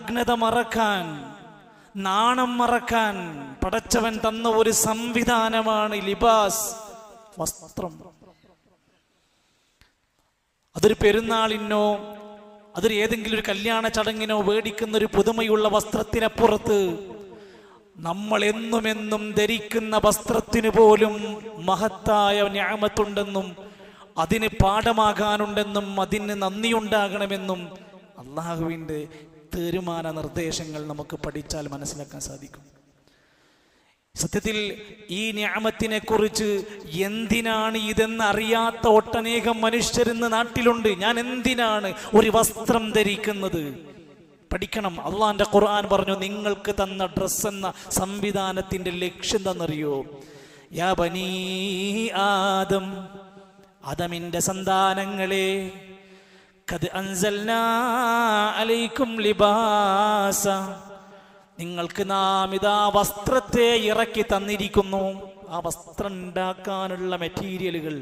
നഗ്നത മറക്കാൻ, നാണം മറക്കാൻ പടച്ചവൻ തന്ന ഒരു സംവിധാനമാണ് ലിബാസ്, വസ്ത്രം. അതൊരു പെരുന്നാളിനോ അതൊരു ഏതെങ്കിലും ഒരു കല്യാണ ചടങ്ങിനോ മേടിക്കുന്ന ഒരു പുതുമയുള്ള വസ്ത്രത്തിനപ്പുറത്ത് നമ്മൾ എന്നുമെന്നും ധരിക്കുന്ന വസ്ത്രത്തിന് പോലും മഹത്തായ നിഅമത്തുണ്ടെന്നും അതിന് പാഠമാകാനുണ്ടെന്നും അതിന് നന്ദിയുണ്ടാകണമെന്നും അള്ളാഹുവിൻ്റെ തീരുമാന നിർദ്ദേശങ്ങൾ നമുക്ക് പഠിച്ചാൽ മനസ്സിലാക്കാൻ സാധിക്കും. സത്യത്തിൽ ഈ നിഅമത്തിനെ കുറിച്ച് എന്തിനാണ് ഇതെന്ന് അറിയാത്ത ഒട്ടനേകം മനുഷ്യരിന്ന് നാട്ടിലുണ്ട്. ഞാൻ എന്തിനാണ് ഒരു വസ്ത്രം ധരിക്കുന്നത്? പഠിക്കണം. അള്ളാന്റെ ഖുർആൻ പറഞ്ഞു, നിങ്ങൾക്ക് തന്ന ഡ്രസ് എന്ന സംവിധാനത്തിന്റെ ലക്ഷ്യം എന്താണെന്നറിയോ? യാ ബനീ ആദം, ആദമിന്റെ സന്താനങ്ങളെ, ഖദ് അൻസൽനാ അലൈക്കും ലിബാസ, നിങ്ങൾക്ക് നാം ഇതാ വസ്ത്രത്തെ ഇറക്കി തന്നിരിക്കുന്നു. ആ വസ്ത്രം ഉണ്ടാക്കാനുള്ള മെറ്റീരിയലുകൾ,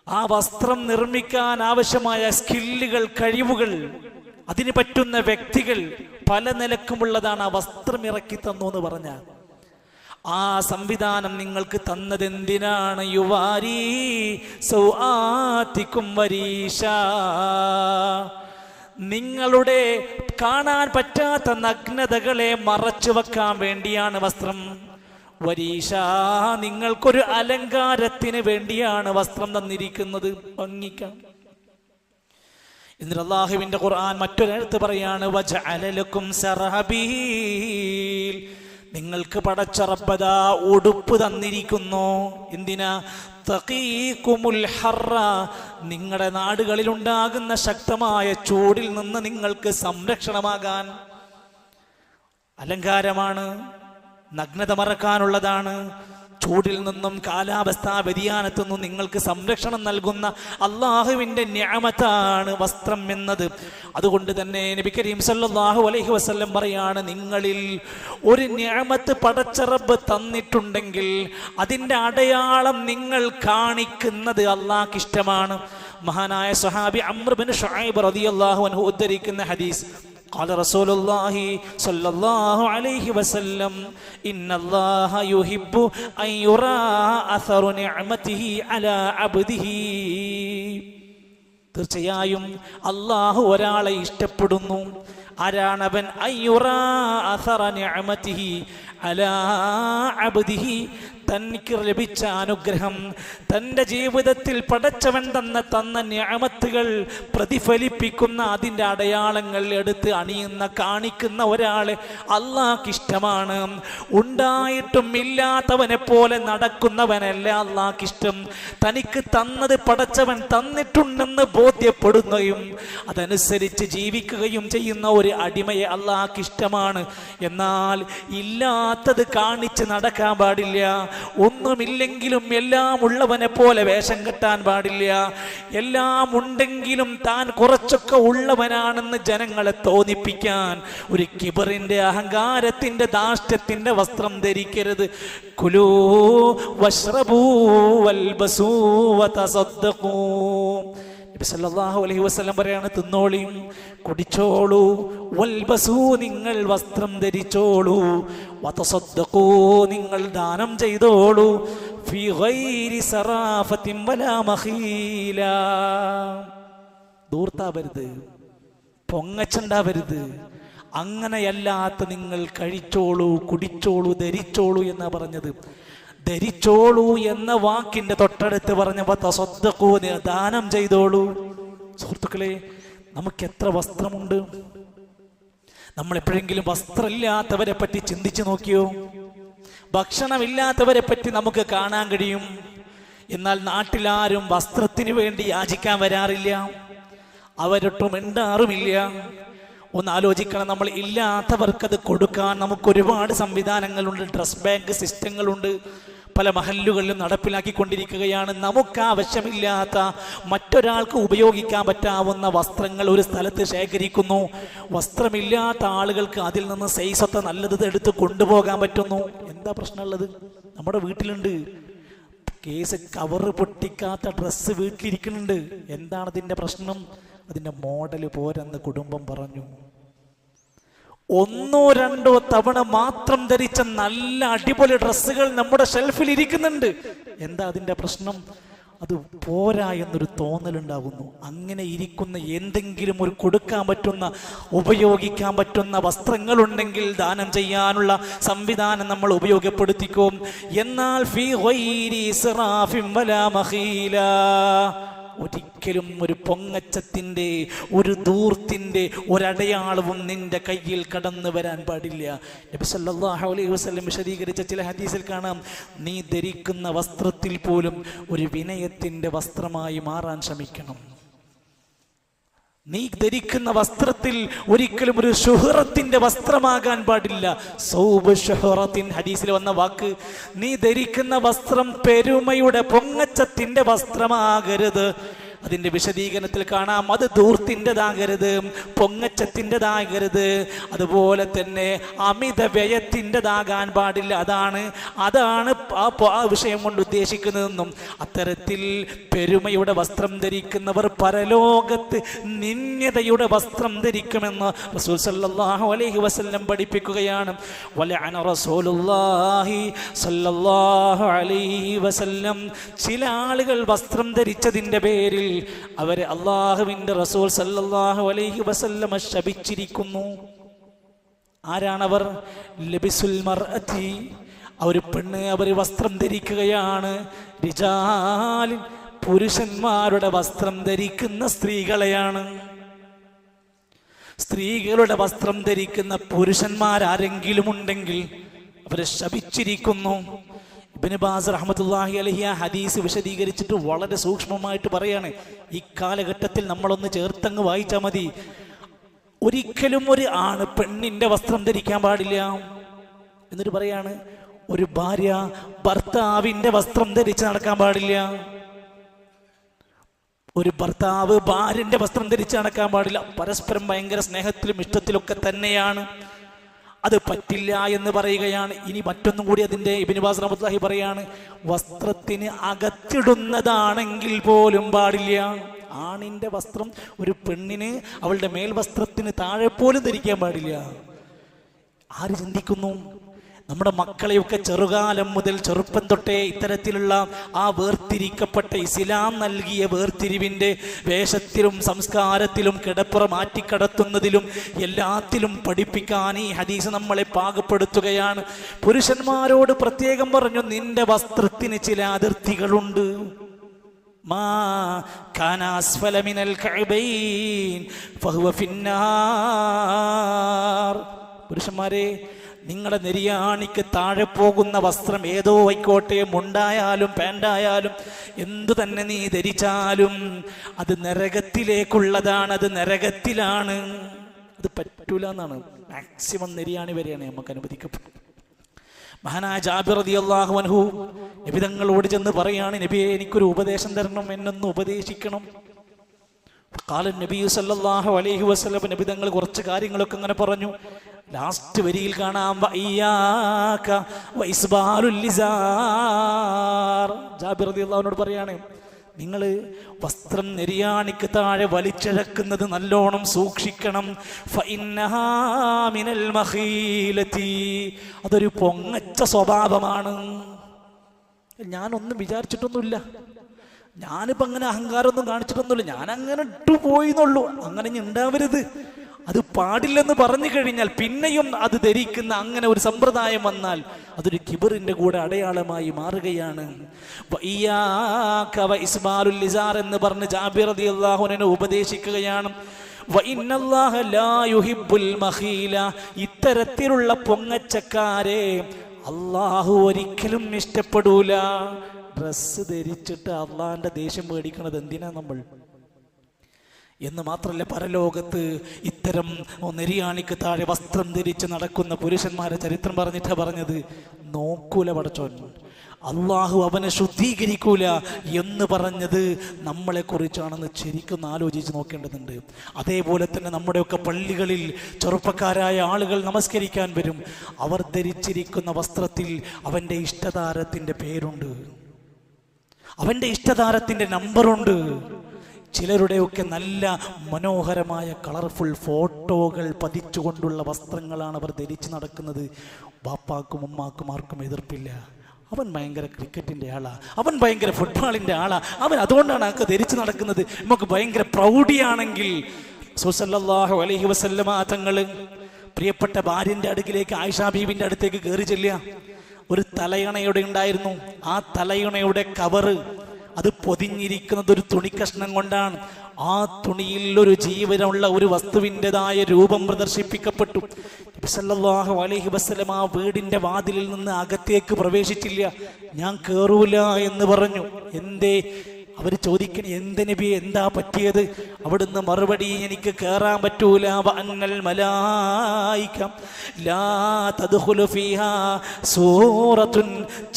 ആ വസ്ത്രം നിർമ്മിക്കാൻ ആവശ്യമായ സ്കില്ലുകൾ, കഴിവുകൾ, അതിന് പറ്റുന്ന വ്യക്തികൾ പല നിലക്കുമുള്ളതാണ്. ആ വസ്ത്രം ഇറക്കി തന്നു എന്ന് പറഞ്ഞ ആ സംവിധാനം നിങ്ങൾക്ക് തന്നതെന്തിനാണ്? യുവാരി സൗആതികും വരീഷ, നിങ്ങളുടെ കാണാൻ പറ്റാത്ത നഗ്നതകളെ മറച്ചു വെക്കാൻ വേണ്ടിയാണ് വസ്ത്രം. വരീഷ, നിങ്ങൾക്കൊരു അലങ്കാരത്തിന് വേണ്ടിയാണ് വസ്ത്രം തന്നിരിക്കുന്നത്, ഭംഗിക്കാൻ. എന്നിട്ട് അല്ലാഹുവിന്റെ ഖുർആൻ മറ്റൊരിടത്ത് പറയാണ്, വജഅല ലക്കും സറഹബീൽ, നിങ്ങൾക്ക് പടച്ച റബ്ബദാ ഉടുപ്പ് തന്നിരിക്കുന്നു. എന്തിനാ? തഖീകുമുൽ ഹർറ, നിങ്ങളുടെ നാടുകളിൽ ഉണ്ടാകുന്ന ശക്തമായ ചൂടിൽ നിന്ന് നിങ്ങൾക്ക് സംരക്ഷണമാകാൻ. അലങ്കാരമാണ്, നഗ്നത മറക്കാനുള്ളതാണ്. ചൂടിൽ നിന്നും കാലാവസ്ഥാ വ്യതിയാനത്തു നിന്നും നിങ്ങൾക്ക് സംരക്ഷണം നൽകുന്ന അള്ളാഹുവിൻ്റെ നിഅമത്താണ് വസ്ത്രം എന്നത്. അതുകൊണ്ട് തന്നെ നബി കരീം സല്ലല്ലാഹു അലൈഹി വസല്ലം പറയാണ്, നിങ്ങളിൽ ഒരു നിഅമത്ത് പടച്ച റബ്ബ് തന്നിട്ടുണ്ടെങ്കിൽ അതിൻ്റെ അടയാളം നിങ്ങൾ കാണിക്കുന്നത് അള്ളാഹ്ക്ക് ഇഷ്ടമാണ്. മഹാനായ സ്വഹാബി അംർ ബിൻ ശുഐബ് റളിയല്ലാഹു അൻഹു ഉദ്ധരിക്കുന്ന ഹദീസ്, قال رسول الله صلى الله عليه وسلم إن الله يحب أن يرى أثر نعمته على عبده. തീർച്ചയായും അല്ലാഹു ഒരാളെ ഇഷ്ടപ്പെടുന്നു. ആരാണവൻ? അയ്യുറാ അഥറ നിഅമതിഹി അലാ അബ്ദിഹി, തനിക്ക് ലഭിച്ച അനുഗ്രഹം, തൻ്റെ ജീവിതത്തിൽ പടച്ചവൻ തന്ന നിഅമത്തുകൾ പ്രതിഫലിപ്പിക്കുന്ന അതിൻ്റെ അടയാളങ്ങൾ എടുത്ത് അണിയുന്ന കാണിക്കുന്ന ഒരാളെ അള്ളാഹ്ക്ക് ഇഷ്ടമാണ്. ഉണ്ടായിട്ടും ഇല്ലാത്തവനെ പോലെ നടക്കുന്നവനല്ല അള്ളാഹ്ക്ക് ഇഷ്ടം. തനിക്ക് തന്നത് പടച്ചവൻ തന്നിട്ടുണ്ടെന്ന് ബോധ്യപ്പെടുകയും അതനുസരിച്ച് ജീവിക്കുകയും ചെയ്യുന്ന ഒരു അടിമയെ അള്ളാഹ്ക്ക് ഇഷ്ടമാണ്. എന്നാൽ ഇല്ലാത്തത് കാണിച്ച് നടക്കാൻ പാടില്ല. ഒന്നുമില്ലെങ്കിലും എല്ലാം ഉള്ളവനെ പോലെ വേഷം കെട്ടാൻ പാടില്ല. എല്ലാം ഉണ്ടെങ്കിലും താൻ കുറച്ചൊക്കെ ഉള്ളവനാണെന്ന് ജനങ്ങളെ തോന്നിപ്പിക്കാൻ ഒരു കിബറിന്റെ, അഹങ്കാരത്തിന്റെ, ധാർഷ്ട്യത്തിന്റെ വസ്ത്രം ധരിക്കരുത്. കുലൂ വശ്റബൂ വൽബസൂ വതസദ്ദഖൂ. നബി സല്ലല്ലാഹു അലൈഹി വസല്ലം പറയാണ്, തിന്നോളിയും കുടിച്ചോളൂ, വൽബസൂ, നിങ്ങൾ വസ്ത്രം ധരിച്ചോളൂ, വതസദ്ദഖൂ, നിങ്ങൾ ദാനം ചെയ്തോളൂ, ഫീ ഗൈരി സറാഫത്തിൻ വലാ മഖീല, ദൂർത്താവരുത്, പൊങ്ങച്ചുണ്ടാവരുത്. അങ്ങനെയല്ലാത്ത നിങ്ങൾ കഴിച്ചോളൂ, കുടിച്ചോളൂ, ധരിച്ചോളൂ എന്നാ പറഞ്ഞത്. ധരിച്ചോളൂ എന്ന വാക്കിന്റെ തൊട്ടടുത്ത് പറഞ്ഞ തസദ്ദഖൂ, ദാനം ചെയ്തോളൂ. സുഹൃത്തുക്കളെ, നമുക്ക് എത്ര വസ്ത്രമുണ്ട്? നമ്മൾ എപ്പോഴെങ്കിലും വസ്ത്രമില്ലാത്തവരെ പറ്റി ചിന്തിച്ചു നോക്കിയോ? ഭക്ഷണമില്ലാത്തവരെ പറ്റി നമുക്ക് കാണാൻ കഴിയും. എന്നാൽ നാട്ടിലാരും വസ്ത്രത്തിന് വേണ്ടി യാചിക്കാൻ വരാറില്ല, അവരൊട്ടും മിണ്ടാറുമില്ല. ഒന്ന് ആലോചിക്കണം, നമ്മൾ ഇല്ലാത്തവർക്കത് കൊടുക്കാൻ നമുക്ക് ഒരുപാട് സംവിധാനങ്ങളുണ്ട്, ഡ്രസ് ബാങ്ക് സിസ്റ്റങ്ങളുണ്ട്, പല മഹല്ലുകളിലും നടപ്പിലാക്കിക്കൊണ്ടിരിക്കുകയാണ്. നമുക്ക് ആവശ്യമില്ലാത്ത മറ്റൊരാൾക്ക് ഉപയോഗിക്കാൻ പറ്റാവുന്ന വസ്ത്രങ്ങൾ ഒരു സ്ഥലത്ത് ശേഖരിക്കുന്നു. വസ്ത്രമില്ലാത്ത ആളുകൾക്ക് അതിൽ നിന്ന് സൈസൊക്കെ നല്ലത് എടുത്ത് കൊണ്ടുപോകാൻ പറ്റുന്നു. എന്താ പ്രശ്നമുള്ളത്? നമ്മുടെ വീട്ടിലുണ്ട് കേസ്, കവറ് പൊട്ടിക്കാത്ത ഡ്രസ്സ് വീട്ടിലിരിക്കുന്നുണ്ട്. എന്താണ് അതിൻ്റെ പ്രശ്നം? അതിൻ്റെ മോഡൽ പോരെന്ന് കുടുംബം പറഞ്ഞു. ഒന്നോ രണ്ടോ തവണ മാത്രം ധരിച്ച നല്ല അടിപൊളി ഡ്രസ്സുകൾ നമ്മുടെ ഷെൽഫിൽ ഇരിക്കുന്നുണ്ട്. എന്താ അതിന്റെ പ്രശ്നം? അത് പോരാ എന്നൊരു തോന്നലുണ്ടാകുന്നു. അങ്ങനെ ഇരിക്കുന്ന എന്തെങ്കിലും ഒരു കൊടുക്കാൻ പറ്റുന്ന, ഉപയോഗിക്കാൻ പറ്റുന്ന വസ്ത്രങ്ങളുണ്ടെങ്കിൽ ദാനം ചെയ്യാനുള്ള സംവിധാനം നമ്മൾ ഉപയോഗപ്പെടുത്തിക്കും. എന്നാൽ ഫീ ഗൈരി ഇസ്റാഫിൻ വലാ മഖീല, ഒരിക്കലും ഒരു പൊങ്ങച്ചത്തിന്റെ, ഒരു ദൂർത്തിന്റെ ഒരടയാളവും നിന്റെ കയ്യിൽ കടന്നു വരാൻ പാടില്ല. നബി സല്ലല്ലാഹു അലൈഹി വസല്ലം വിശദീകരിച്ച ചില ഹദീസിൽ കാണാം, നീ ധരിക്കുന്ന വസ്ത്രത്തിൽ പോലും ഒരു വിനയത്തിന്റെ വസ്ത്രമായി മാറാൻ ശ്രമിക്കണം. നീ ധരിക്കുന്ന വസ്ത്രത്തിൽ ഒരിക്കലും ഒരു ശുഹ്റത്തിന്റെ വസ്ത്രമാകാൻ പാടില്ല. സൗബ് ശുഹ്റത്തിൻ, ഹദീസിൽ വന്ന വാക്ക്. നീ ധരിക്കുന്ന വസ്ത്രം പെരുമയുടെ, പൊങ്ങച്ചത്തിന്റെ വസ്ത്രമാകരുത്. അതിന്റെ വിശദീകരണത്തിൽ കാണാം, അത് ധൂർത്തിൻ്റെതാകരുത്, പൊങ്ങച്ചത്തിൻ്റെതാകരുത്, അതുപോലെ തന്നെ അമിത വ്യയത്തിൻ്റെതാകാൻ പാടില്ല. അതാണ് ആ വിഷയം കൊണ്ട് ഉദ്ദേശിക്കുന്നതെന്നും. അത്തരത്തിൽ പെരുമയുടെ വസ്ത്രം ധരിക്കുന്നവർ പരലോകത്ത് നിന്ദ്യതയുടെ വസ്ത്രം ധരിക്കുമെന്ന് റസൂൽ സല്ലല്ലാഹു അലൈഹി വസല്ലം പഠിപ്പിക്കുകയാണ്. വലഅന റസൂലുള്ളാഹി സല്ലല്ലാഹു അലൈഹി വസല്ലം, ചില ആളുകൾ വസ്ത്രം ധരിച്ചതിൻ്റെ പേരിൽ അവരെ അല്ലാഹുവിന്റെ റസൂൽ സല്ലല്ലാഹു അലൈഹി വസല്ലം ശപിച്ചിരിക്കുന്നു. ആരാണവർ? ലബിസുൽ മർഅതി, ഒരു പെണ്ണ് അവർ വസ്ത്രം ധരിക്കുകയാണ്. റിജാൽ, പുരുഷന്മാരുടെ വസ്ത്രം ധരിക്കുന്ന സ്ത്രീകളെയാണ്. സ്ത്രീകളുടെ വസ്ത്രം ധരിക്കുന്ന പുരുഷന്മാരാരെങ്കിലും ഉണ്ടെങ്കിൽ അവരെ ശപിച്ചിരിക്കുന്നു. ഇബ്നു ബാസ് റഹ്മത്തുള്ളാഹി അലൈഹി ആ ഹദീസ് വിശദീകരിച്ചിട്ട് വളരെ സൂക്ഷ്മമായിട്ട് പറയാണ്. ഈ കാലഘട്ടത്തിൽ നമ്മളൊന്ന് ചേർത്തങ്ങ് വായിച്ചാൽ മതി. ഒരിക്കലും ഒരു ആണ് പെണ്ണിന്റെ വസ്ത്രം ധരിക്കാൻ പാടില്ല. എന്നിട്ട് പറയാണ്, ഒരു ഭാര്യ ഭർത്താവിന്റെ വസ്ത്രം ധരിച്ച് നടക്കാൻ പാടില്ല. ഒരു ഭർത്താവ് ഭാര്യന്റെ വസ്ത്രം ധരിച്ച് നടക്കാൻ പാടില്ല. പരസ്പരം ഭയങ്കര സ്നേഹത്തിലും ഇഷ്ടത്തിലൊക്കെ തന്നെയാണ്. അത് പറ്റില്ല എന്ന് പറയുകയാണ്. ഇനി മറ്റൊന്നും കൂടി അതിന്റെ ഇബ്നു ബാസ് റഹ്മത്തുള്ളാഹി പറയാണ്, വസ്ത്രത്തിന് അകത്തിടുന്നതാണെങ്കിൽ പോലും പാടില്ല. ആണിന്റെ വസ്ത്രം ഒരു പെണ്ണിന് അവളുടെ മേൽവസ്ത്രത്തിന് താഴെ പോലും ധരിക്കാൻ പാടില്ല. ആര് ചിന്തിക്കുന്നു? നമ്മുടെ മക്കളെയൊക്കെ ചെറുകാലം മുതൽ, ചെറുപ്പം തൊട്ടേ ഇത്തരത്തിലുള്ള ആ വേർതിരിക്കപ്പെട്ട ഇസ്ലാം നൽകിയ വേർതിരിവിന്റെ വേഷത്തിലും സംസ്കാരത്തിലും കിടപ്പുറ മാറ്റിക്കടത്തുന്നതിലും എല്ലാത്തിലും പഠിപ്പിക്കാൻ ഈ ഹദീസ് നമ്മളെ പാകപ്പെടുത്തുകയാണ്. പുരുഷന്മാരോട് പ്രത്യേകം പറഞ്ഞു, നിന്റെ വസ്ത്രത്തിന് ചില അതിർത്തികളുണ്ട്. മാ കാന അസ്ഫല മിനൽ കഅബൈൻ ഫഹുവ ഫിന്നാർ. പുരുഷന്മാരെ, നിങ്ങളുടെ നെരിയാണിക്ക് താഴെ പോകുന്ന വസ്ത്രം ഏതോ ആയിക്കോട്ടെ, മുണ്ടായാലും പാൻ്റായാലും എന്തു തന്നെ നീ ധരിച്ചാലും അത് നരകത്തിലേക്കുള്ളതാണ്, അത് നരകത്തിലാണ്. അത് പറ്റൂല എന്നാണ്. മാക്സിമം നെരിയാണി വരെയാണ് നമുക്ക് അനുവദിക്കപ്പെട്ടത്. മഹാനായ ജാബിർ റളിയല്ലാഹു അൻഹു നബി തങ്ങളോട് ചെന്ന് പറയാണ്, നബിയെ, എനിക്കൊരു ഉപദേശം തരണം, എന്നൊന്ന് ഉപദേശിക്കണം. ഖാല നബി സല്ലല്ലാഹു അലൈഹി വസല്ലം, നബി തങ്ങൾ കുറച്ച് കാര്യങ്ങളൊക്കെ അങ്ങനെ പറഞ്ഞു. ലാസ്റ്റ് വരിയിൽ കാണാം, വഇയ്യാക വഇസ്ബാലുൽ ഇസാർ. ജാബിർ റളിയല്ലാഹുവിനോട് പറയാണ്, നിങ്ങൾ വസ്ത്രം നെരിയാണിക്ക് താഴെ വലിച്ചിഴക്കുന്നത് നല്ലോണം സൂക്ഷിക്കണം. ഫഇന്നഹാ മിനൽ മഖീലതി, അതൊരു പൊങ്ങച്ച സ്വഭാവമാണ്. ഞാനൊന്നും വിചാരിച്ചിട്ടൊന്നുമില്ല, ഞാനിപ്പോൾ അങ്ങനെ അഹങ്കാരമൊന്നും കാണിച്ചിട്ടൊന്നുമില്ല, ഞാൻ അങ്ങനെ ഇട്ടു പോയിന്നുള്ളൂ. അങ്ങനെ ഉണ്ടാവരുത്, അത് പാടില്ലെന്ന് പറഞ്ഞു കഴിഞ്ഞാൽ പിന്നെയും അത് ധരിക്കുന്ന അങ്ങനെ ഒരു സമ്പ്രദായം വന്നാൽ അതൊരു കിബറിന്റെ കൂടെ അടയാളമായി മാറുകയാണ്. എന്ന് പറഞ്ഞ് ജാബിർ റളിയല്ലാഹു അൻഹു ഉപദേശിക്കുകയാണ്. ഇത്തരത്തിലുള്ള പൊങ്ങച്ചക്കാരെ അള്ളാഹു ഒരിക്കലും ഇഷ്ടപ്പെടൂല. ഡ്രസ്സ് ധരിച്ചിട്ട് അള്ളാഹിന്റെ ദേഷ്യം മേടിക്കണത് എന്തിനാ നമ്മൾ? എന്ന് മാത്രമല്ല, പരലോകത്ത് ഇത്തരം നെരിയാണിക്ക് താഴെ വസ്ത്രം ധരിച്ച് നടക്കുന്ന പുരുഷന്മാരെ ചരിത്രം പറഞ്ഞിട്ടാ പറഞ്ഞത്, നോക്കൂല പടച്ചോൻ, അള്ളാഹു അവനെ ശുദ്ധീകരിക്കൂല എന്ന് പറഞ്ഞത് നമ്മളെ കുറിച്ചാണെന്ന് ശരിക്കും ആലോചിച്ച് നോക്കേണ്ടതുണ്ട്. അതേപോലെ തന്നെ നമ്മുടെയൊക്കെ പള്ളികളിൽ ചെറുപ്പക്കാരായ ആളുകൾ നമസ്കരിക്കാൻ വരും. അവർ ധരിച്ചിരിക്കുന്ന വസ്ത്രത്തിൽ അവൻ്റെ ഇഷ്ടതാരത്തിൻ്റെ പേരുണ്ട്, അവൻ്റെ ഇഷ്ടതാരത്തിൻ്റെ നമ്പറുണ്ട്. ചിലരുടെയൊക്കെ നല്ല മനോഹരമായ കളർഫുൾ ഫോട്ടോകൾ പതിച്ചുകൊണ്ടുള്ള വസ്ത്രങ്ങളാണ് അവർ ധരിച്ചു നടക്കുന്നത്. ബാപ്പാക്കും ഉമ്മാക്കും ആർക്കും എതിർപ്പില്ല. അവൻ ഭയങ്കര ക്രിക്കറ്റിൻ്റെ ആളാ, അവൻ ഭയങ്കര ഫുട്ബോളിൻ്റെ ആളാ, അവൻ അതുകൊണ്ടാണ് ആൾക്ക് ധരിച്ചു നടക്കുന്നത്. നമുക്ക് ഭയങ്കര പ്രൗഢിയാണെങ്കിൽ സല്ലല്ലാഹു അലൈഹി വസല്ലമ തങ്ങൾ പ്രിയപ്പെട്ട ഭാര്യൻ്റെ അടുക്കിലേക്ക് ആയിഷ ബീവിൻ്റെ അടുത്തേക്ക് കയറി ചെല്ലുക. ഒരു തലയണയുടെ ഉണ്ടായിരുന്നു. ആ തലയണയുടെ കവറ് അത് പൊതിഞ്ഞിരിക്കുന്നത് ഒരു തുണിക്കഷ്ണം കൊണ്ടാണ്. ആ തുണിയിൽ ഒരു ജീവനുള്ള ഒരു വസ്തുവിൻ്റെതായ രൂപം പ്രദർശിപ്പിക്കപ്പെട്ടു. നബി സല്ലല്ലാഹു അലൈഹി വസല്ലം ആ വീടിന്റെ വാതിലിൽ നിന്ന് അകത്തേക്ക് പ്രവേശിച്ചില്ല. ഞാൻ കേറൂല എന്ന് പറഞ്ഞു. എന്തേ? അവർ ചോദിക്കണ, എന്ത് നബിയെ, എന്താ പറ്റിയത്? അവിടുന്ന് മറുപടി, എനിക്ക് കേറാൻ പറ്റൂല. വഅന്നൽ മലായിക ലാ തദ്ഖുലു ഫീഹാ സൂറത്തുൻ,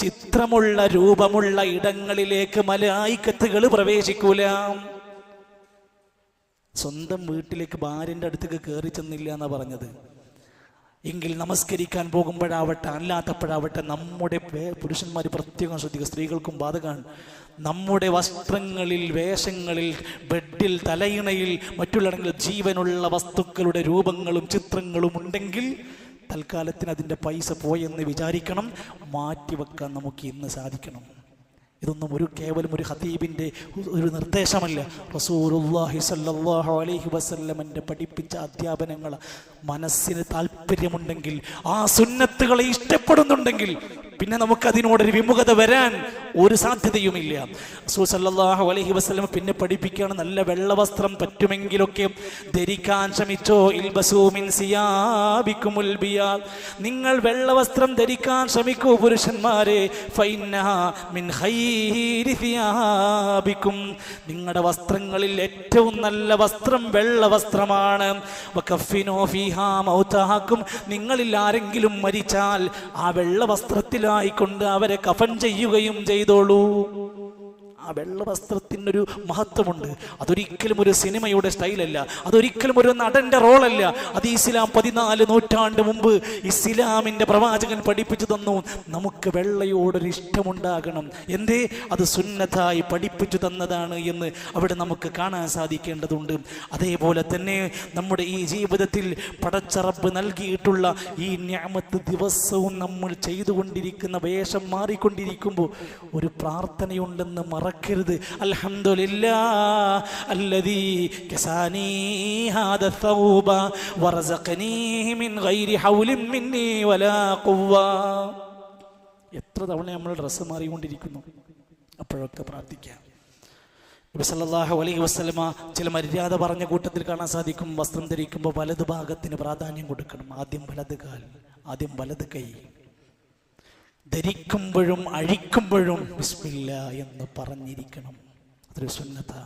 ചിത്രമുള്ള രൂപമുള്ള ഇടങ്ങളിലേക്ക് മലായികത്തുകൾ പ്രവേശിക്കൂല. സ്വന്തം വീട്ടിലേക്ക് ഭാര്യൻ്റെ അടുത്തേക്ക് കയറി ചെന്നില്ല എന്നാ പറഞ്ഞത്. എങ്കിൽ നമസ്കരിക്കാൻ പോകുമ്പോഴാവട്ടെ അല്ലാത്തപ്പോഴാവട്ടെ നമ്മുടെ പുരുഷന്മാർ പ്രത്യേകം ശ്രദ്ധിക്കുക, സ്ത്രീകൾക്കും ബാധകമാണ്. നമ്മുടെ വസ്ത്രങ്ങളിൽ, വേഷങ്ങളിൽ, ബെഡിൽ, തലയിണയിൽ, മറ്റുള്ളിടങ്ങളിൽ ജീവനുള്ള വസ്തുക്കളുടെ രൂപങ്ങളും ചിത്രങ്ങളും ഉണ്ടെങ്കിൽ തൽക്കാലത്തിന് അതിൻ്റെ പൈസ പോയെന്ന് വിചാരിക്കണം. മാറ്റിവെക്കാൻ നമുക്ക് ഇന്ന് സാധിക്കണം. ഇതൊന്നും കേവലം ഒരു ഖതീബിൻ്റെ ഒരു നിർദ്ദേശമല്ല. റസൂലുള്ളാഹി സ്വല്ലല്ലാഹു അലൈഹി വസല്ലമൻ്റെ പഠിപ്പിച്ച അധ്യാപനങ്ങൾ മനസ്സിന് താല്പര്യമുണ്ടെങ്കിൽ, ആ സുന്നത്തുകളെ ഇഷ്ടപ്പെടുന്നുണ്ടെങ്കിൽ പിന്നെ നമുക്കതിനോടൊരു വിമുഖത വരാൻ ഒരു സാധ്യതയുമില്ല. റസൂൽ സല്ലല്ലാഹു അലൈഹി വസല്ലം പിന്നെ പഠിപ്പിക്കുകയാണ്, നല്ല വെള്ളവസ്ത്രം പറ്റുമെങ്കിലൊക്കെ ധരിക്കാൻ ശ്രമിച്ചോ. ഇൽബസൂ മിൻ സിയാബിക്കുമുൽ ബിയാദ്, നിങ്ങൾ വെള്ളവസ്ത്രം ധരിക്കാൻ ശ്രമിക്കൂ പുരുഷന്മാരെ. ഫഇന്നഹാ മിൻ ഖൈരി സിയാബിക്കും, നിങ്ങളുടെ വസ്ത്രങ്ങളിൽ ഏറ്റവും നല്ല വസ്ത്രം വെള്ളവസ്ത്രമാണ്. വകഫിനൂ ഫീഹാ മൗതാക്കും, നിങ്ങളിൽ ആരെങ്കിലും മരിച്ചാൽ ആ വെള്ളവസ്ത്രത്തിലായിക്കൊണ്ട് അവരെ കഫൻ ചെയ്യുകയും ചെയ്തോളൂ. ആ വെള്ള വസ്ത്രത്തിനൊരു മഹത്വമുണ്ട്. അതൊരിക്കലും ഒരു സിനിമയുടെ സ്റ്റൈലല്ല, അതൊരിക്കലും ഒരു നടന്റെ റോളല്ല. അത് ഇസ്ലാം 14 നൂറ്റാണ്ട് മുമ്പ് ഇസ്ലാമിന്റെ പ്രവാചകൻ പഠിപ്പിച്ചു തന്നു. നമുക്ക് വെള്ളയോടൊരു ഇഷ്ടമുണ്ടാകണം. എന്തേ? അത് സുന്നത്തായി പഠിപ്പിച്ചു തന്നതാണ് എന്ന് അവിടെ നമുക്ക് കാണാൻ സാധിക്കേണ്ടതുണ്ട്. അതേപോലെ തന്നെ നമ്മുടെ ഈ ജീവിതത്തിൽ പടച്ച റബ്ബ് നൽകിയിട്ടുള്ള ഈ നിഅമത്ത് ദിവസവും നമ്മൾ ചെയ്തുകൊണ്ടിരിക്കുന്ന വേഷം മാറിക്കൊണ്ടിരിക്കുമ്പോൾ ഒരു പ്രാർത്ഥനയുണ്ടെന്ന് മറക്കരുത്. അൽഹംദുലില്ലാഹ് അല്ലദീ കസാനി ഹാദ തൗബ വറസഖനീഹി മിൻ ഗൈരി ഹൗലിൻ മിന്നി വലാ ഖുവ്വ. എത്ര തവണ നമ്മൾ ഡ്രസ്സ് മാറിക്കൊണ്ടിരിക്കുന്നു, അപ്പോഴൊക്കെ പ്രാർത്ഥിക്കാം. നബി സല്ലല്ലാഹു അലൈഹി വസല്ലമ ചില മര്യാദ പറഞ്ഞ കൂട്ടത്തിൽ കാണാൻ സാധിക്കും, വസ്ത്രം ധരിക്കുമ്പോൾ വലത് ഭാഗത്തിന് പ്രാധാന്യം കൊടുക്കണം. ആദ്യം വലത് കാൽ, ആദ്യം വലത് കൈ. ധരിക്കുമ്പോഴും അഴിക്കുമ്പോഴും ബിസ്മില്ലാ എന്ന് പറഞ്ഞിരിക്കണം. അതൊരു സുന്നത്താ.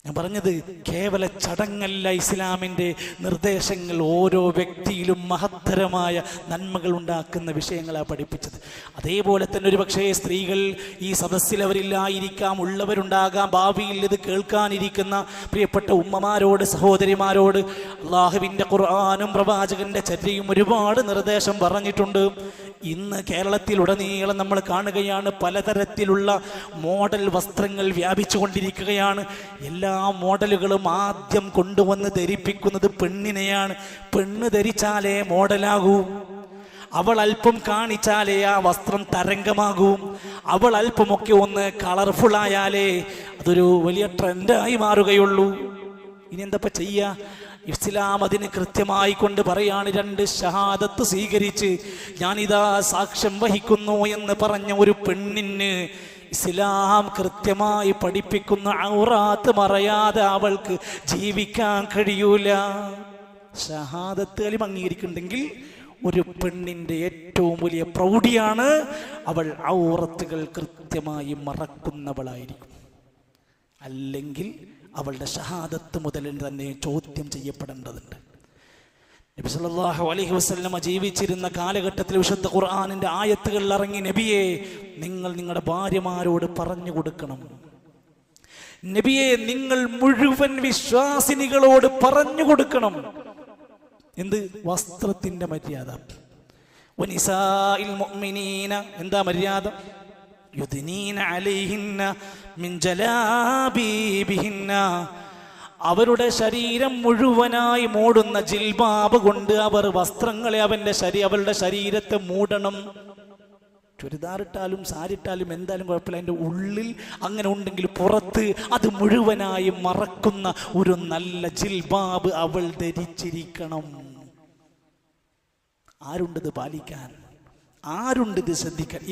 ഞാൻ പറഞ്ഞത് കേവല ചടങ്ങല്ല. ഇസ്ലാമിൻ്റെ നിർദ്ദേശങ്ങൾ ഓരോ വ്യക്തിയിലും മഹത്തരമായ നന്മകൾ ഉണ്ടാക്കുന്ന വിഷയങ്ങളാണ് പഠിപ്പിച്ചത്. അതേപോലെ തന്നെ ഒരു പക്ഷേ സ്ത്രീകൾ ഈ സദസ്സിൽ അവരില്ലായിരിക്കാം, ഉള്ളവരുണ്ടാകാം. ഭാവിയിൽ ഇത് കേൾക്കാനിരിക്കുന്ന പ്രിയപ്പെട്ട ഉമ്മമാരോട്, സഹോദരിമാരോട് അല്ലാഹുവിൻ്റെ ഖുർആനും പ്രവാചകന്റെ ചര്യയും ഒരുപാട് നിർദ്ദേശം പറഞ്ഞിട്ടുണ്ട്. ഇന്ന് കേരളത്തിലുടനീളം നമ്മൾ കാണുകയാണ്, പലതരത്തിലുള്ള മോഡൽ വസ്ത്രങ്ങൾ വ്യാപിച്ചു കൊണ്ടിരിക്കുകയാണ്. എല്ലാ മോഡലുകളും ആദ്യം കൊണ്ടുവന്ന് ധരിപ്പിക്കുന്നത് പെണ്ണിനെയാണ്. പെണ്ണ് ധരിച്ചാലേ മോഡലാകൂ. അവൾ അല്പം കാണിച്ചാലേ ആ വസ്ത്രം തരംഗമാകൂ. അവൾ അല്പമൊക്കെ ഒന്ന് കളർഫുൾ ആയാലേ അതൊരു വലിയ ട്രെൻഡായി മാറുകയുള്ളൂ. ഇനി എന്താ ചെയ്യുക? ഇസ്ലാം അതിന് കൃത്യമായി കൊണ്ട് പറയാണ്, 2 ഷഹാദത്ത് സ്വീകരിച്ച് ഞാനിതാ സാക്ഷ്യം വഹിക്കുന്നു എന്ന് പറഞ്ഞ ഒരു പെണ്ണിന് ഇസ്ലാം കൃത്യമായി പഠിപ്പിക്കുന്ന ഔറാത്ത് മറയാതെ അവൾക്ക് ജീവിക്കാൻ കഴിയൂല. ഷഹാദത്ത് കലിമ അംഗീകരിക്കുന്നുണ്ടെങ്കിൽ ഒരു പെണ്ണിൻ്റെ ഏറ്റവും വലിയ പ്രൗഢിയാണ് അവൾ ഔറത്തുകൾ കൃത്യമായി മറക്കുന്നവളായിരിക്കും. അല്ലെങ്കിൽ അവളുടെ ഷഹാദത്ത് മുതൽ തന്നെ ചോദ്യം ചെയ്യപ്പെടേണ്ടതുണ്ട്. നബി സല്ലല്ലാഹു അലൈഹി വസല്ലമ ജീവിച്ചിരുന്ന കാലഘട്ടത്തിൽ വിശുദ്ധ ഖുർആനിന്റെ ആയത്തുകൾ ഇറങ്ങി. നബിയെ, നിങ്ങൾ നിങ്ങളുടെ ഭാര്യമാരോട് പറഞ്ഞു കൊടുക്കണം. നബിയെ, നിങ്ങൾ മുഴുവൻ വിശ്വാസിനികളോട് പറഞ്ഞു കൊടുക്കണം. എന്ത്? വസ്ത്രത്തിന്റെ മര്യാദ. വനിസാഇൽ മുഅ്മിനീന, എന്താ മര്യാദ? യുദ്നീന അലൈഹിന്ന മിൻ ജലാബീബിഹിന്ന, അവരുടെ ശരീരം മുഴുവനായി മൂടുന്ന ജിൽബാബ് കൊണ്ട് അവർ വസ്ത്രങ്ങളെ അവരുടെ ശരീരത്തെ മൂടണം. ചുരിദാറിട്ടാലും സാരിട്ടാലും എന്തായാലും കുഴപ്പമില്ല, അതിൻ്റെ ഉള്ളിൽ അങ്ങനെ ഉണ്ടെങ്കിൽ പുറത്ത് അത് മുഴുവനായി മറക്കുന്ന ഒരു നല്ല ജിൽബാബ് അവൾ ധരിച്ചിരിക്കണം. ആരുണ്ടത് പാലിക്കാൻ? ആരുണ്ട് ഇത് ശ്രദ്ധിക്കാൻ?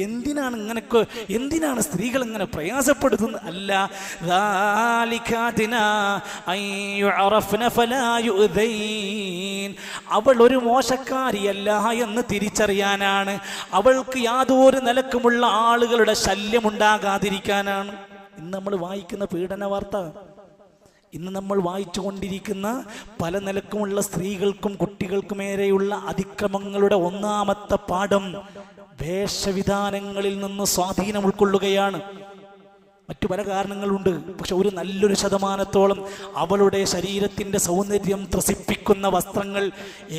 എന്തിനാണ് സ്ത്രീകൾ ഇങ്ങനെ പ്രയാസപ്പെടുത്തുന്നത്? അല്ല, അവൾ ഒരു മോശക്കാരിയല്ല എന്ന് തിരിച്ചറിയാനാണ്, അവൾക്ക് യാതൊരു നിലക്കുമുള്ള ആളുകളുടെ ശല്യം ഉണ്ടാകാതിരിക്കാനാണ്. ഇന്ന് നമ്മൾ വായിക്കുന്ന പീഡന വാർത്ത, ഇന്ന് നമ്മൾ വായിച്ചു കൊണ്ടിരിക്കുന്ന പല നിലക്കുമുള്ള സ്ത്രീകൾക്കും കുട്ടികൾക്കുമേരെയുള്ള അതിക്രമങ്ങളുടെ ഒന്നാമത്തെ പാഠം വേഷവിധാനങ്ങളിൽ നിന്ന് സ്വാധീനം ഉൾക്കൊള്ളുകയാണ്. മറ്റു പല കാരണങ്ങളുണ്ട്, പക്ഷെ ഒരു നല്ലൊരു ശതമാനത്തോളം അവളുടെ ശരീരത്തിന്റെ സൗന്ദര്യം ത്രസിപ്പിക്കുന്ന വസ്ത്രങ്ങൾ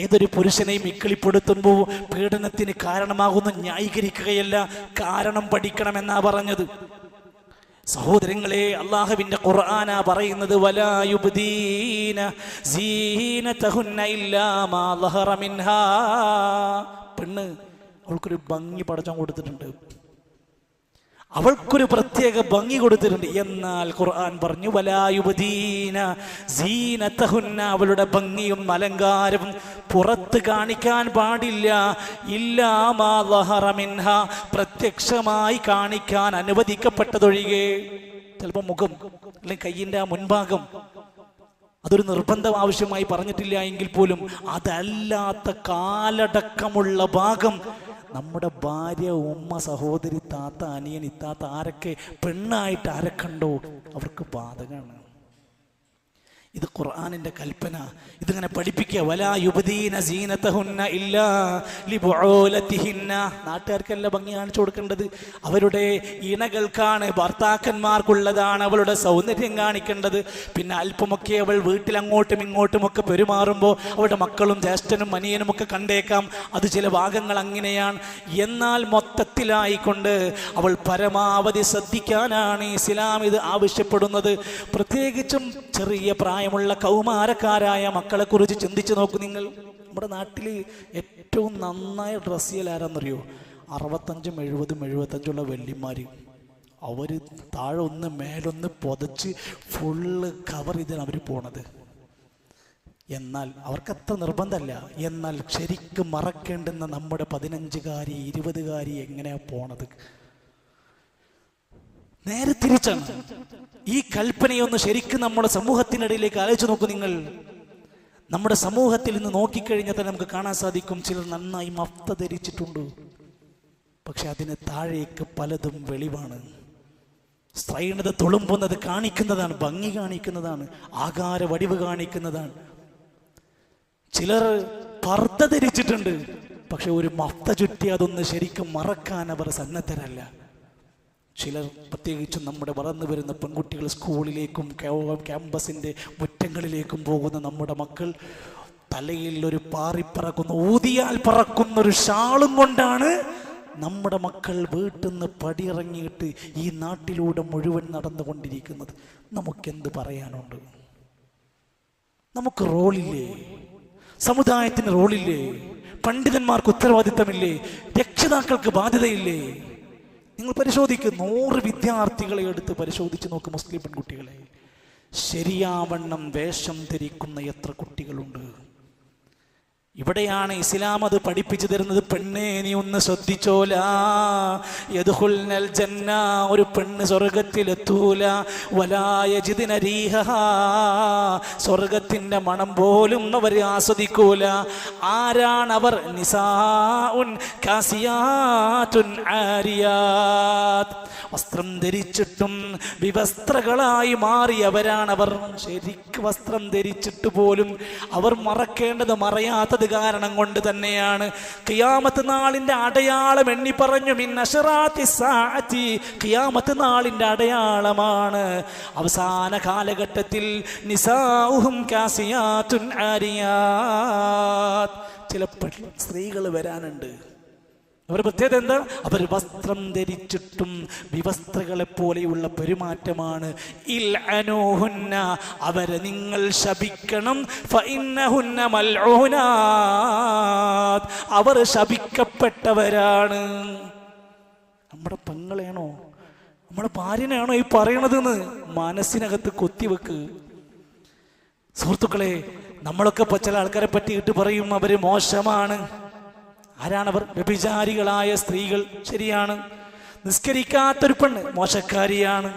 ഏതൊരു പുരുഷനെയും ഇക്കിളിപ്പെടുത്തുമ്പോൾ പീഡനത്തിന് കാരണമാകുന്നു. ന്യായീകരിക്കുകയല്ല, കാരണം പഠിക്കണമെന്നാ പറഞ്ഞത്. സഹോദരങ്ങളെ, അല്ലാഹുവിന്റെ ഖുർആനാ പറയുന്നത്, വലാ യുബ്ദീന സീനതഹുന്ന ഇല്ലാ മാ ളഹറ മിൻഹാ. പെണ്ണ്, അവൾക്കൊരു ഭംഗി പടച്ചോൻ കൊടുത്തിട്ടുണ്ട്, അവൾക്കൊരു പ്രത്യേക ഭംഗി കൊടുത്തിട്ടുണ്ട്. എന്നാൽ ഖുർആൻ പറഞ്ഞു, വലാ യുബ്ദീന സീനതഹുന്ന, അവളുടെ ഭംഗിയും അലങ്കാരവും പുറത്ത് കാണിക്കാൻ പാടില്ല. ഇല്ലാ മാ ളഹറ മിൻഹാ, പ്രത്യക്ഷമായി കാണിക്കാൻ അനുവദിക്കപ്പെട്ടതൊഴികെ. ചിലപ്പോൾ മുഖം അല്ലെങ്കിൽ കയ്യിൻ്റെ ആ മുൻഭാഗം അതൊരു നിർബന്ധം ആവശ്യമായി പറഞ്ഞിട്ടില്ല എങ്കിൽ പോലും അതല്ലാത്ത കാലടക്കമുള്ള ഭാഗം നമ്മുടെ ഭാര്യ, ഉമ്മ, സഹോദരി, താത്ത, അനിയൻ, ഇത്താത്ത ആരൊക്കെ പെണ്ണായിട്ട് ആരൊക്കെണ്ടോ അവർക്ക് ബാധകമാണ്. ഇത് ഖുർആനിന്റെ കൽപ്പന. ഇതിങ്ങനെ പഠിപ്പിക്കുക. വലാ യുബ്ദീന സീനതഹുന്ന ഇല്ലാ ലിബുഊലതിഹിന്ന. നാട്ടുകാർക്കല്ല ഭംഗി കാണിച്ചു കൊടുക്കേണ്ടത്, അവരുടെ ഇണകൾക്കാണ്, ഭർത്താക്കന്മാർക്കുള്ളതാണ് അവളുടെ സൗന്ദര്യം കാണിക്കേണ്ടത്. പിന്നെ അല്പമൊക്കെ അവൾ വീട്ടിൽ അങ്ങോട്ടും ഇങ്ങോട്ടുമൊക്കെ പെരുമാറുമ്പോൾ അവളുടെ മക്കളും ജ്യേഷ്ഠനും അനിയനും ഒക്കെ കണ്ടേക്കാം. അത് ചില ഭാഗങ്ങൾ അങ്ങനെയാണ്. എന്നാൽ മൊത്തത്തിലായിക്കൊണ്ട് അവൾ പരമാവധി ശ്രദ്ധിക്കാനാണ് ഇസ്ലാം ഇത് ആവശ്യപ്പെടുന്നത്. പ്രത്യേകിച്ചും ചെറിയ പ്രായമുള്ള കൗമാരക്കാരായ മക്കളെ കുറിച്ച് ചിന്തിച്ചു നോക്കൂ നിങ്ങൾ. നമ്മുടെ നാട്ടിൽ ഏറ്റവും നന്നായി ഡ്രസ് ചെയ്യൽ ആരാന്നറിയോ? 65, 70, 75 വല്യന്മാർ. അവർ താഴെ ഒന്ന് മേലൊന്ന് പുതച്ച് ഫുള്ള് കവർ ചെയ്താണ് അവർ പോണത്. എന്നാൽ അവർക്കത്ര നിർബന്ധമല്ല. എന്നാൽ ശരിക്കും മറക്കേണ്ടുന്ന നമ്മുടെ 15-കാരി 20-കാരി എങ്ങനെയാ പോണത്? നേരെ തിരിച്ചാണ്. ഈ കൽപ്പനയൊന്ന് ശരിക്കും നമ്മുടെ സമൂഹത്തിനിടയിലേക്ക് ആലോചിച്ച് നോക്കൂ നിങ്ങൾ. നമ്മുടെ സമൂഹത്തിൽ നിന്ന് നോക്കിക്കഴിഞ്ഞാൽ തന്നെ നമുക്ക് കാണാൻ സാധിക്കും, ചിലർ നന്നായി മഫ്ത ധരിച്ചിട്ടുണ്ട്, പക്ഷെ അതിന് താഴേക്ക് പലതും വെളിവാണ്. സ്ത്രൈണത തുളുമ്പുന്നത് കാണിക്കുന്നതാണ്, ഭംഗി കാണിക്കുന്നതാണ്, ആകാര വടിവ് കാണിക്കുന്നതാണ്. ചിലർ പർദ്ദ ധരിച്ചിട്ടുണ്ട്, പക്ഷെ ഒരു മഫ്ത ചുറ്റി അതൊന്ന് ശരിക്കും മറക്കാൻ അവർ സന്നദ്ധരല്ല. ചിലർ, പ്രത്യേകിച്ചും നമ്മുടെ വളർന്നു വരുന്ന പെൺകുട്ടികൾ, സ്കൂളിലേക്കും ക്യാമ്പസിൻ്റെ മുറ്റങ്ങളിലേക്കും പോകുന്ന നമ്മുടെ മക്കൾ തലയിൽ ഒരു പാറിപ്പറക്കുന്ന, ഊതിയാൽ പറക്കുന്നൊരു ഷാളും കൊണ്ടാണ് നമ്മുടെ മക്കൾ വീട്ടിൽ നിന്ന് പടിയിറങ്ങിയിട്ട് ഈ നാട്ടിലൂടെ മുഴുവൻ നടന്നുകൊണ്ടിരിക്കുന്നത്. നമുക്കെന്ത് പറയാനുണ്ട്? നമുക്ക് റോളില്ലേ? സമുദായത്തിന് റോളില്ലേ? പണ്ഡിതന്മാർക്ക് ഉത്തരവാദിത്തമില്ലേ? രക്ഷിതാക്കൾക്ക് ബാധ്യതയില്ലേ? നിങ്ങൾ പരിശോധിക്കുക, 100 വിദ്യാർത്ഥികളെ എടുത്ത് പരിശോധിച്ച് നോക്ക്, മുസ്ലിം പെൺകുട്ടികളെ. ശരിയാവണ്ണം വേഷം ധരിക്കുന്ന എത്ര കുട്ടികളുണ്ട്? ഇവിടെയാണ് ഇസ്ലാം അത് പഠിപ്പിച്ചു തരുന്നത്. പെണ്ണേ, നീ ഒന്ന് ശ്രദ്ധിച്ചോലാ. യദ്ഖുൽനൽ ജന്ന, ഒരു പെണ്ണ് സ്വർഗത്തിലെത്തൂല. വലാ യജിദ്ന റീഹഹാ, സ്വർഗത്തിന്റെ മണം പോലും അവർ ആസ്വദിക്കൂല. ആരാണവർ? നിസാഉൻ കാസിയാതുൻ ആരിയാത്, വസ്ത്രം ധരിച്ചിട്ടും വിവസ്ത്രകളായി മാറിയവരാണവർ. ശരിക്ക് വസ്ത്രം ധരിച്ചിട്ട് പോലും അവർ മറക്കേണ്ടത് മറയാത്തത് കാരണം കൊണ്ട് തന്നെയാണ്. ഖിയാമത്ത് നാളിന്റെ അടയാളം എണ്ണി പറഞ്ഞു, മിൻ അശ്റാത്തി സാഅത്തി, ഖിയാമത്ത് നാളിന്റെ അടയാളമാണ് അവസാന കാലഘട്ടത്തിൽ നിസാഉഹും കാസിയാതുൻ ആരിയാത്. ചില സ്ത്രീകൾ വരാനുണ്ട്, അവരുടെ പ്രത്യേകത എന്താ? അവർ വസ്ത്രം ധരിച്ചിട്ടും വിവസ്ത്രകളെ പോലെയുള്ള പെരുമാറ്റമാണ്. ഇൽഅനൂഹുന്ന, അവരെ നിങ്ങൾ ശപിക്കണം. ഫഇന്നഹുന്ന മൽഊനാത്, അവർ ശപിക്കപ്പെട്ടവരാണ്. നമ്മുടെ പെങ്ങളെയാണോ നമ്മുടെ ഭാര്യനെയാണോ ഈ പറയണതെന്ന് മനസ്സിനകത്ത് കൊത്തിവെക്ക്. സുഹൃത്തുക്കളെ, നമ്മളൊക്കെ ചില ആൾക്കാരെ പറ്റിയിട്ട് പറയും അവര് മോശമാണ്. ആരാണവർ? വ്യഭിചാരികളായ സ്ത്രീകൾ. ശരിയാണ്. നിസ്കരിക്കാത്തൊരു പെണ്ണ് മോശക്കാരിയാണ്.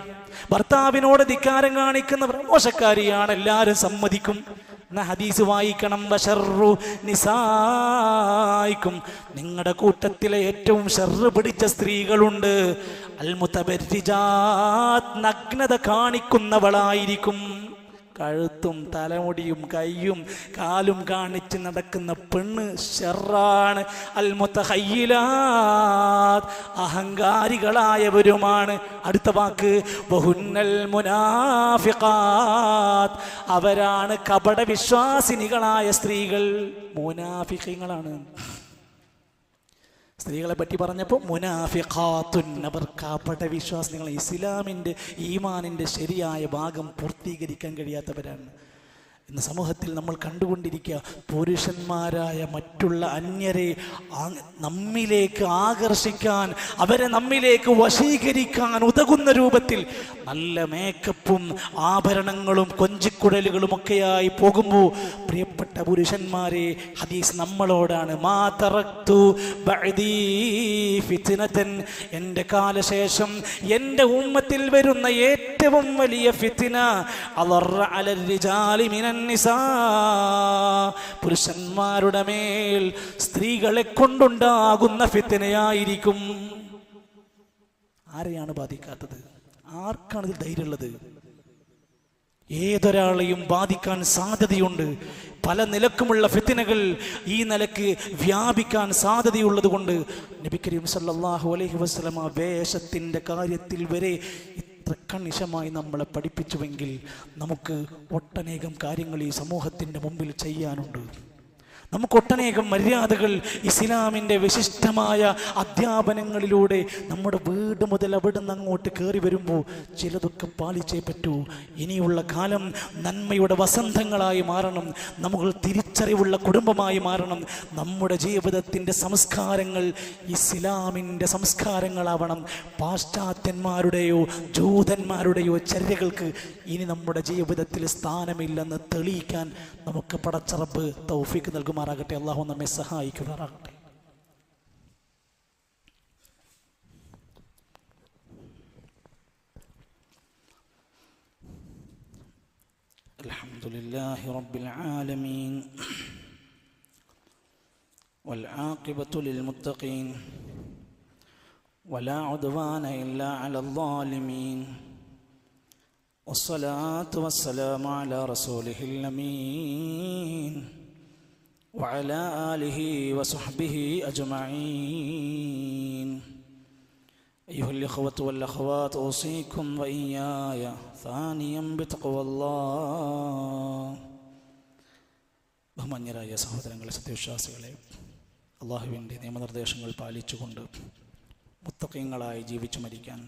ഭർത്താവിനോട് ധിക്കാരം കാണിക്കുന്നവർ മോശക്കാരിയാണ്. എല്ലാവരും സമ്മതിക്കും. എന്നാ ഹദീസ് വായിക്കണം. വശർറു നിസായിക്കും, നിങ്ങളുടെ കൂട്ടത്തിലെ ഏറ്റവും ഷർറ് പിടിച്ച സ്ത്രീകളുണ്ട്. അൽ മുതബർരിജാത്ത്, നഗ്നത കാണിക്കുന്നവളായിരിക്കും. കഴുത്തും തലമുടിയും കൈയും കാലും കാണിച്ച് നടക്കുന്ന പെണ്ണ് ഷർറാണ്. അൽ മുതഖയ്യിലാത്ത്, അഹങ്കാരികളായവരുമാണ്. അടുത്ത വാക്ക് വഹുന്നൽ മുനാഫിഖാത്ത്, അവരാണ് കപട വിശ്വാസിനികളായ സ്ത്രീകൾ. മുനാഫിഖീങ്ങളാണ്. സ്ത്രീകളെ പറ്റി പറഞ്ഞപ്പോൾ മുനാഫിഖാത്തുൻ, അവർ കപട വിശ്വാസികൾ. ഇസ്ലാമിൻ്റെ ഈമാനിൻ്റെ ശരിയായ ഭാഗം പൂർത്തീകരിക്കാൻ കഴിയാത്തവരാണ്. ഇന്ന് സമൂഹത്തിൽ നമ്മൾ കണ്ടുകൊണ്ടിരിക്കുക, പുരുഷന്മാരായ മറ്റുള്ള അന്യരെ നമ്മിലേക്ക് ആകർഷിക്കാൻ, അവരെ നമ്മിലേക്ക് വശീകരിക്കാൻ ഉതകുന്ന രൂപത്തിൽ നല്ല മേക്കപ്പും ആഭരണങ്ങളും കൊഞ്ചിക്കുഴലുകളും ഒക്കെയായി പോകുമ്പോൾ, പ്രിയപ്പെട്ട പുരുഷന്മാരെ, ഹദീസ് നമ്മളോടാണ്. മാ തറക്തു ബഅദീ ഫിത്നതൻ, എൻ്റെ കാലശേഷം എൻ്റെ ഉമ്മത്തിൽ വരുന്ന ഏറ്റവും വലിയ ഫിത്ന അളറ അലൽ റിജാലി മിനൻ നിസാ, പുരുഷന്മാരുടെ മേൽ സ്ത്രീകളെ കൊണ്ടുണ്ടാകുന്ന ഫിത്നയായിരിക്കും. ആരെയാണ് ബാധിക്കാത്തത്? ആർക്കാണ് ഇതിൽ ധൈര്യമുള്ളത്? ഏതൊരാളെയും ബാധിക്കാൻ സാധ്യതയുണ്ട്. പല നിലക്കുമുള്ള ഫിത്നകൾ ഈ നിലക്ക് വ്യാപിക്കാൻ സാധ്യതയുള്ളത് കൊണ്ട് നബി കരീം സല്ലല്ലാഹു അലൈഹി വസല്ലമ വേഷത്തിൻ്റെ കാര്യത്തിൽ വരെ കണിശമായി നമ്മളെ പഠിപ്പിച്ചുവെങ്കിൽ നമുക്ക് ഒട്ടനേകം കാര്യങ്ങൾ ഈ സമൂഹത്തിൻ്റെ മുമ്പിൽ ചെയ്യാനുണ്ട്. നമുക്ക് ഒട്ടനേകം മര്യാദകൾ ഇസ്ലാമിൻ്റെ വിശിഷ്ടമായ അധ്യാപനങ്ങളിലൂടെ നമ്മുടെ വീട് മുതൽ അവിടെ നിന്ന് അങ്ങോട്ട് കയറി വരുമ്പോൾ ചിലതൊക്കെ പാലിച്ചേ പറ്റൂ. ഇനിയുള്ള കാലം നന്മയുടെ വസന്തങ്ങളായി മാറണം. നമുക്ക് തിരിച്ചറിവുള്ള കുടുംബമായി മാറണം. നമ്മുടെ ജീവിതത്തിൻ്റെ സംസ്കാരങ്ങൾ ഇസ്ലാമിൻ്റെ സംസ്കാരങ്ങളാവണം. പാശ്ചാത്യന്മാരുടെയോ ജൂതന്മാരുടെയോ ചര്യകൾക്ക് ഇനി നമ്മുടെ ജീവിതത്തിൽ സ്ഥാനമില്ലെന്ന് തെളിയിക്കാൻ നമുക്ക് പടച്ച റബ്ബ് തൗഫീഖ് നൽകുമാറാകട്ടെ. അല്ലാഹു നമ്മെ സഹായിക്കുമാറാകട്ടെ. അൽഹംദുലില്ലാഹി റബ്ബിൽ ആലമീൻ വൽ ആഖിബത്തു ലിൽ മുത്തഖീൻ വലാ ഉദ്വാന ഇല്ലാ അലൽ ളാലിമീൻ വസ്സലാത്തു വസ്സലാമു അലാ റസൂലിഹിൽ അമീൻ വഅലാ ആലിഹി വസഹ്ബിഹി അജ്മഈൻ. അയ്യുഹൽ ഇഖ്വത്തു വൽ അഖ്വാത്ത് ഊസീകും വഇയ്യായ സാനിയം ബിത്തഖ്വല്ലാഹ്. ബഹുമാന്യരായ സഹോദരങ്ങളെ, സത്യവിശ്വാസികളെ, അള്ളാഹുവിൻ്റെ നിയമനിർദ്ദേശങ്ങൾ പാലിച്ചുകൊണ്ട് മുത്തഖീങ്ങളായി ജീവിച്ചു മരിക്കാൻ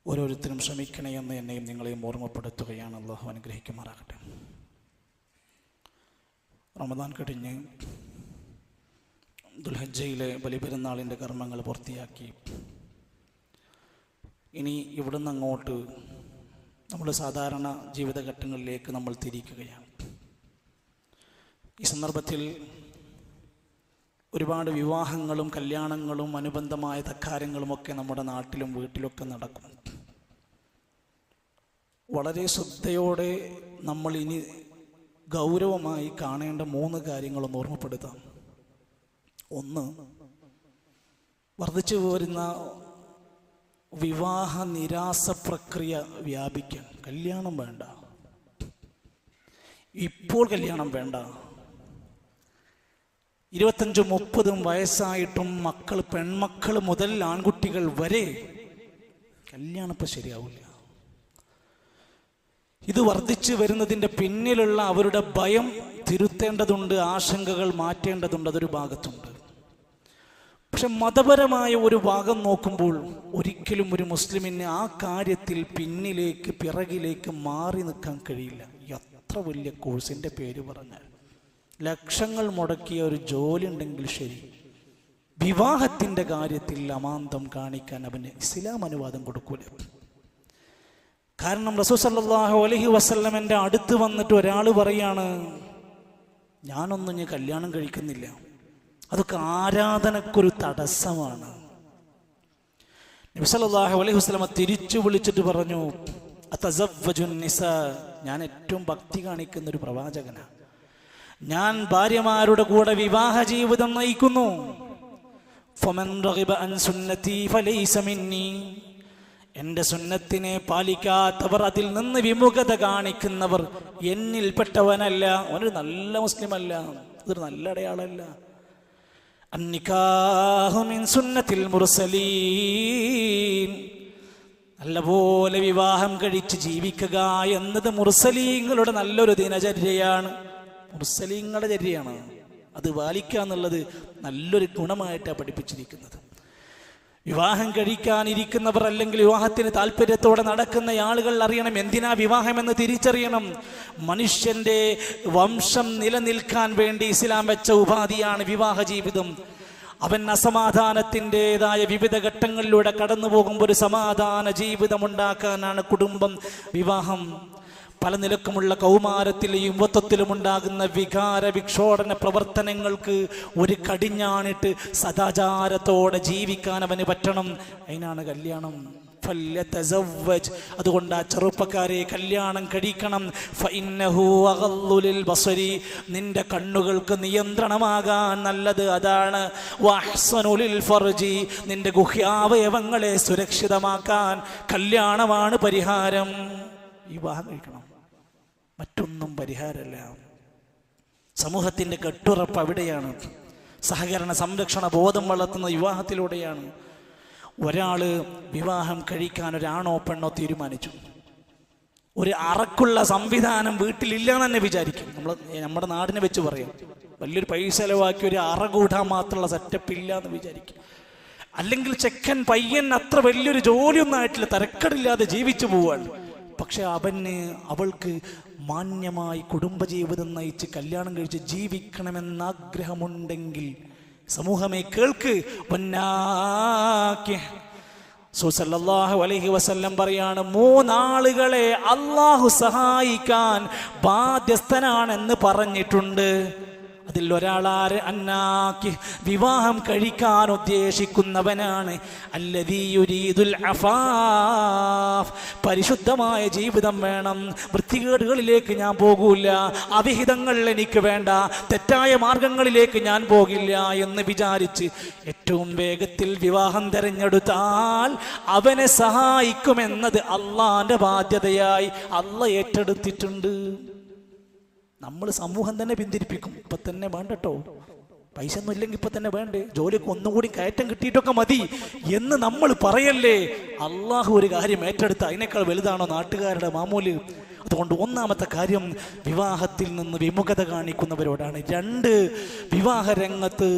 ഓരോരുത്തരും ശ്രമിക്കണേ എന്ന് എന്നെയും നിങ്ങളെയും ഓർമ്മപ്പെടുത്തുകയാണ്. അള്ളാഹു അനുഗ്രഹിക്കുമാറാകട്ടെ. റമദാൻ കഴിഞ്ഞ് ദുൽഹജ്ജയിലെ ബലിപെരുന്നാളിൻ്റെ കർമ്മങ്ങൾ പൂർത്തിയാക്കി ഇനി ഇവിടുന്ന് അങ്ങോട്ട് നമ്മൾ സാധാരണ ജീവിതഘട്ടങ്ങളിലേക്ക് നമ്മൾ തിരിക്കുകയാണ്. ഈ സന്ദർഭത്തിൽ ഒരുപാട് വിവാഹങ്ങളും കല്യാണങ്ങളും അനുബന്ധമായ തക്കാരങ്ങളുമൊക്കെ നമ്മുടെ നാട്ടിലും വീട്ടിലൊക്കെ നടക്കും. വളരെ ശ്രദ്ധയോടെ നമ്മൾ ഇനി ഗൗരവമായി കാണേണ്ട 3 കാര്യങ്ങളൊന്ന് ഓർമ്മപ്പെടുത്താം. ഒന്ന്, വർദ്ധിച്ചു വരുന്ന വിവാഹ നിരാസ പ്രക്രിയ വ്യാപിക്കാൻ. കല്യാണം വേണ്ട, ഇപ്പോൾ കല്യാണം വേണ്ട. 25-30 വയസ്സായിട്ടും പെൺമക്കൾ മുതൽ ആൺകുട്ടികൾ വരെ കല്യാണം ഇപ്പം ശരിയാവില്ല. ഇത് വർദ്ധിച്ചു വരുന്നതിൻ്റെ പിന്നിലുള്ള അവരുടെ ഭയം തിരുത്തേണ്ടതുണ്ട്, ആശങ്കകൾ മാറ്റേണ്ടതുണ്ട്. അതൊരു ഭാഗത്തുണ്ട്. പക്ഷെ മതപരമായ ഒരു ഭാഗം നോക്കുമ്പോൾ ഒരിക്കലും ഒരു മുസ്ലിമിന് ആ കാര്യത്തിൽ പിറകിലേക്ക് മാറി നിൽക്കാൻ കഴിയില്ല. എത്ര വലിയ കോഴ്സിൻ്റെ പേര് പറഞ്ഞാൽ, ലക്ഷങ്ങൾ മുടക്കിയ ഒരു ജോലി ഉണ്ടെങ്കിൽ ശരി, വിവാഹത്തിൻ്റെ കാര്യത്തിൽ അമാന്തം കാണിക്കാൻ അവന് ഇസ്ലാം അനുവാദം കൊടുക്കൂല. കാരണം റസൂൽ സല്ലല്ലാഹു അലൈഹി വസല്ലമയുടെ അടുത്ത് വന്നിട്ട് ഒരാൾ പറയാണ്, ഞാനൊന്നും ഞാൻ കല്യാണം കഴിക്കുന്നില്ല, അതൊക്കെ ആരാധനക്കൊരു തടസ്സമാണ്. നബി സല്ലല്ലാഹു അലൈഹി വസല്ലമ തിരിച്ചു വിളിച്ചിട്ട് പറഞ്ഞു, അതസവ്വജുൻ നിസാ, ഞാൻ ഏറ്റവും ഭക്തി കാണിക്കുന്ന ഒരു പ്രവാചകനാണ്, ഞാൻ ഭാര്യമാരുടെ കൂടെ വിവാഹ ജീവിതം നയിക്കുന്നു. ഫമൻ റഗിബ അൻ സുന്നതി ഫലൈസ മിന്നി, എൻ്റെ സുന്നത്തിനെ പാലിക്കാത്തവർ, അതിൽ നിന്ന് വിമുഖത കാണിക്കുന്നവർ എന്നിൽപ്പെട്ടവനല്ല, അവനൊരു നല്ല മുസ്ലിം അല്ല, അതൊരു നല്ല അടയാളമല്ല. അന്നിക്കാഹു മിൻ സുന്നത്തിൽ മുർസലീൻ, നല്ലപോലെ വിവാഹം കഴിച്ച് ജീവിക്കുക എന്നത് മുർസലീങ്ങളുടെ നല്ലൊരു ദിനചര്യയാണ്, മുർസലീങ്ങളുടെ ചര്യയാണ്. അത് പാലിക്കുക എന്നുള്ളത് നല്ലൊരു ഗുണമായിട്ടാണ് പഠിപ്പിച്ചിരിക്കുന്നത്. വിവാഹം കഴിക്കാനിരിക്കുന്നവർ അല്ലെങ്കിൽ വിവാഹത്തിന് താല്പര്യത്തോടെ നടക്കുന്ന ആളുകൾ അറിയണം എന്തിനാ വിവാഹമെന്ന് തിരിച്ചറിയണം. മനുഷ്യന്റെ വംശം നിലനിൽക്കാൻ വേണ്ടി ഇസ്ലാം വെച്ച ഉപാധിയാണ് വിവാഹ ജീവിതം. അവൻ അസമാധാനത്തിൻ്റെതായ വിവിധ ഘട്ടങ്ങളിലൂടെ കടന്നു പോകുമ്പോൾ ഒരു സമാധാന ജീവിതം ഉണ്ടാക്കാനാണ് കുടുംബം, വിവാഹം. പല നിലക്കുമുള്ള കൗമാരത്തിലും യുവത്വത്തിലും ഉണ്ടാകുന്ന വികാര വിക്ഷോഭന പ്രവർത്തനങ്ങൾക്ക് ഒരു കടിഞ്ഞാണിട്ട് സദാചാരത്തോടെ ജീവിക്കാൻ അവന് പറ്റണം. അതിനാണ് കല്യാണം. അതുകൊണ്ട് ആ ചെറുപ്പക്കാരെ കല്യാണം കഴിക്കണം. നിന്റെ കണ്ണുകൾക്ക് നിയന്ത്രണമാകാൻ നല്ലത് അതാണ്. നിന്റെ ഗുഹ്യാവയവങ്ങളെ സുരക്ഷിതമാക്കാൻ കല്യാണമാണ് പരിഹാരം. വിവാഹം കഴിക്കണം, മറ്റൊന്നും പരിഹാരമല്ല. സമൂഹത്തിൻ്റെ കെട്ടുറപ്പ് അവിടെയാണ്. സഹകരണ സംരക്ഷണ ബോധം വളർത്തുന്ന വിവാഹത്തിലൂടെയാണ്. ഒരാൾ വിവാഹം കഴിക്കാൻ ഒരാണോ പെണ്ണോ തീരുമാനിച്ചു, ഒരു അറക്കുള്ള സംവിധാനം വീട്ടിലില്ലാന്ന് തന്നെ വിചാരിക്കും. നമ്മുടെ നാടിനെ വെച്ച് പറയാം, വലിയൊരു പൈസ ചെലവാക്കി ഒരു അറ കൂടാൻ മാത്രമുള്ള സെറ്റപ്പ് ഇല്ല എന്ന് വിചാരിക്കും. അല്ലെങ്കിൽ ചെക്കൻ പയ്യൻ അത്ര വലിയൊരു ജോലിയൊന്നും ആയിട്ടില്ല, തരക്കടില്ലാതെ ജീവിച്ചു പോവാണ്. പക്ഷെ അവൾക്ക് മാന്യമായി കുടുംബജീവിതം നയിച്ച് കല്യാണം കഴിച്ച് ജീവിക്കണമെന്ന് ആഗ്രഹമുണ്ടെങ്കിൽ സമൂഹമേ കേൾക്ക്. സല്ലല്ലാഹു അലൈഹി വസല്ലം പറയാണ്, 3 ആളുകളെ അള്ളാഹു സഹായിക്കാൻ ബാധ്യസ്ഥനാണെന്ന് പറഞ്ഞിട്ടുണ്ട്. അതിൽ ഒരാളാര്? അന്നാക്കി, വിവാഹം കഴിക്കാൻ ഉദ്ദേശിക്കുന്നവനാണ്. അല്ലദീ യുരീദുൽ അഫാഫ്, പരിശുദ്ധമായ ജീവിതം വേണം, വൃത്തികേടുകളിലേക്ക് ഞാൻ പോകൂല, അവിഹിതങ്ങൾ എനിക്ക് വേണ്ട, തെറ്റായ മാർഗങ്ങളിലേക്ക് ഞാൻ പോകില്ല എന്ന് വിചാരിച്ച് ഏറ്റവും വേഗത്തിൽ വിവാഹം തിരഞ്ഞെടുത്താൽ അവനെ സഹായിക്കുമെന്നത് അള്ളാന്റെ ബാധ്യതയായി അള്ളാഹ് ഏറ്റെടുത്തിട്ടുണ്ട്. നമ്മൾ സമൂഹം തന്നെ പിന്തിരിപ്പിക്കും. ഇപ്പൊ തന്നെ വേണ്ടട്ടോ, പൈസ ഒന്നും ഇല്ലെങ്കിൽ ഇപ്പൊ തന്നെ വേണ്ടേ, ജോലിക്ക് ഒന്നുകൂടി കയറ്റം കിട്ടിയിട്ടൊക്കെ മതി എന്ന് നമ്മൾ പറയല്ലേ. അള്ളാഹു ഒരു കാര്യം ഏറ്റെടുത്ത അതിനേക്കാൾ വലുതാണോ നാട്ടുകാരുടെ മാമൂല്? അതുകൊണ്ട് ഒന്നാമത്തെ കാര്യം വിവാഹത്തിൽ നിന്ന് വിമുഖത കാണിക്കുന്നവരോടാണ്. 2, വിവാഹ രംഗത്ത്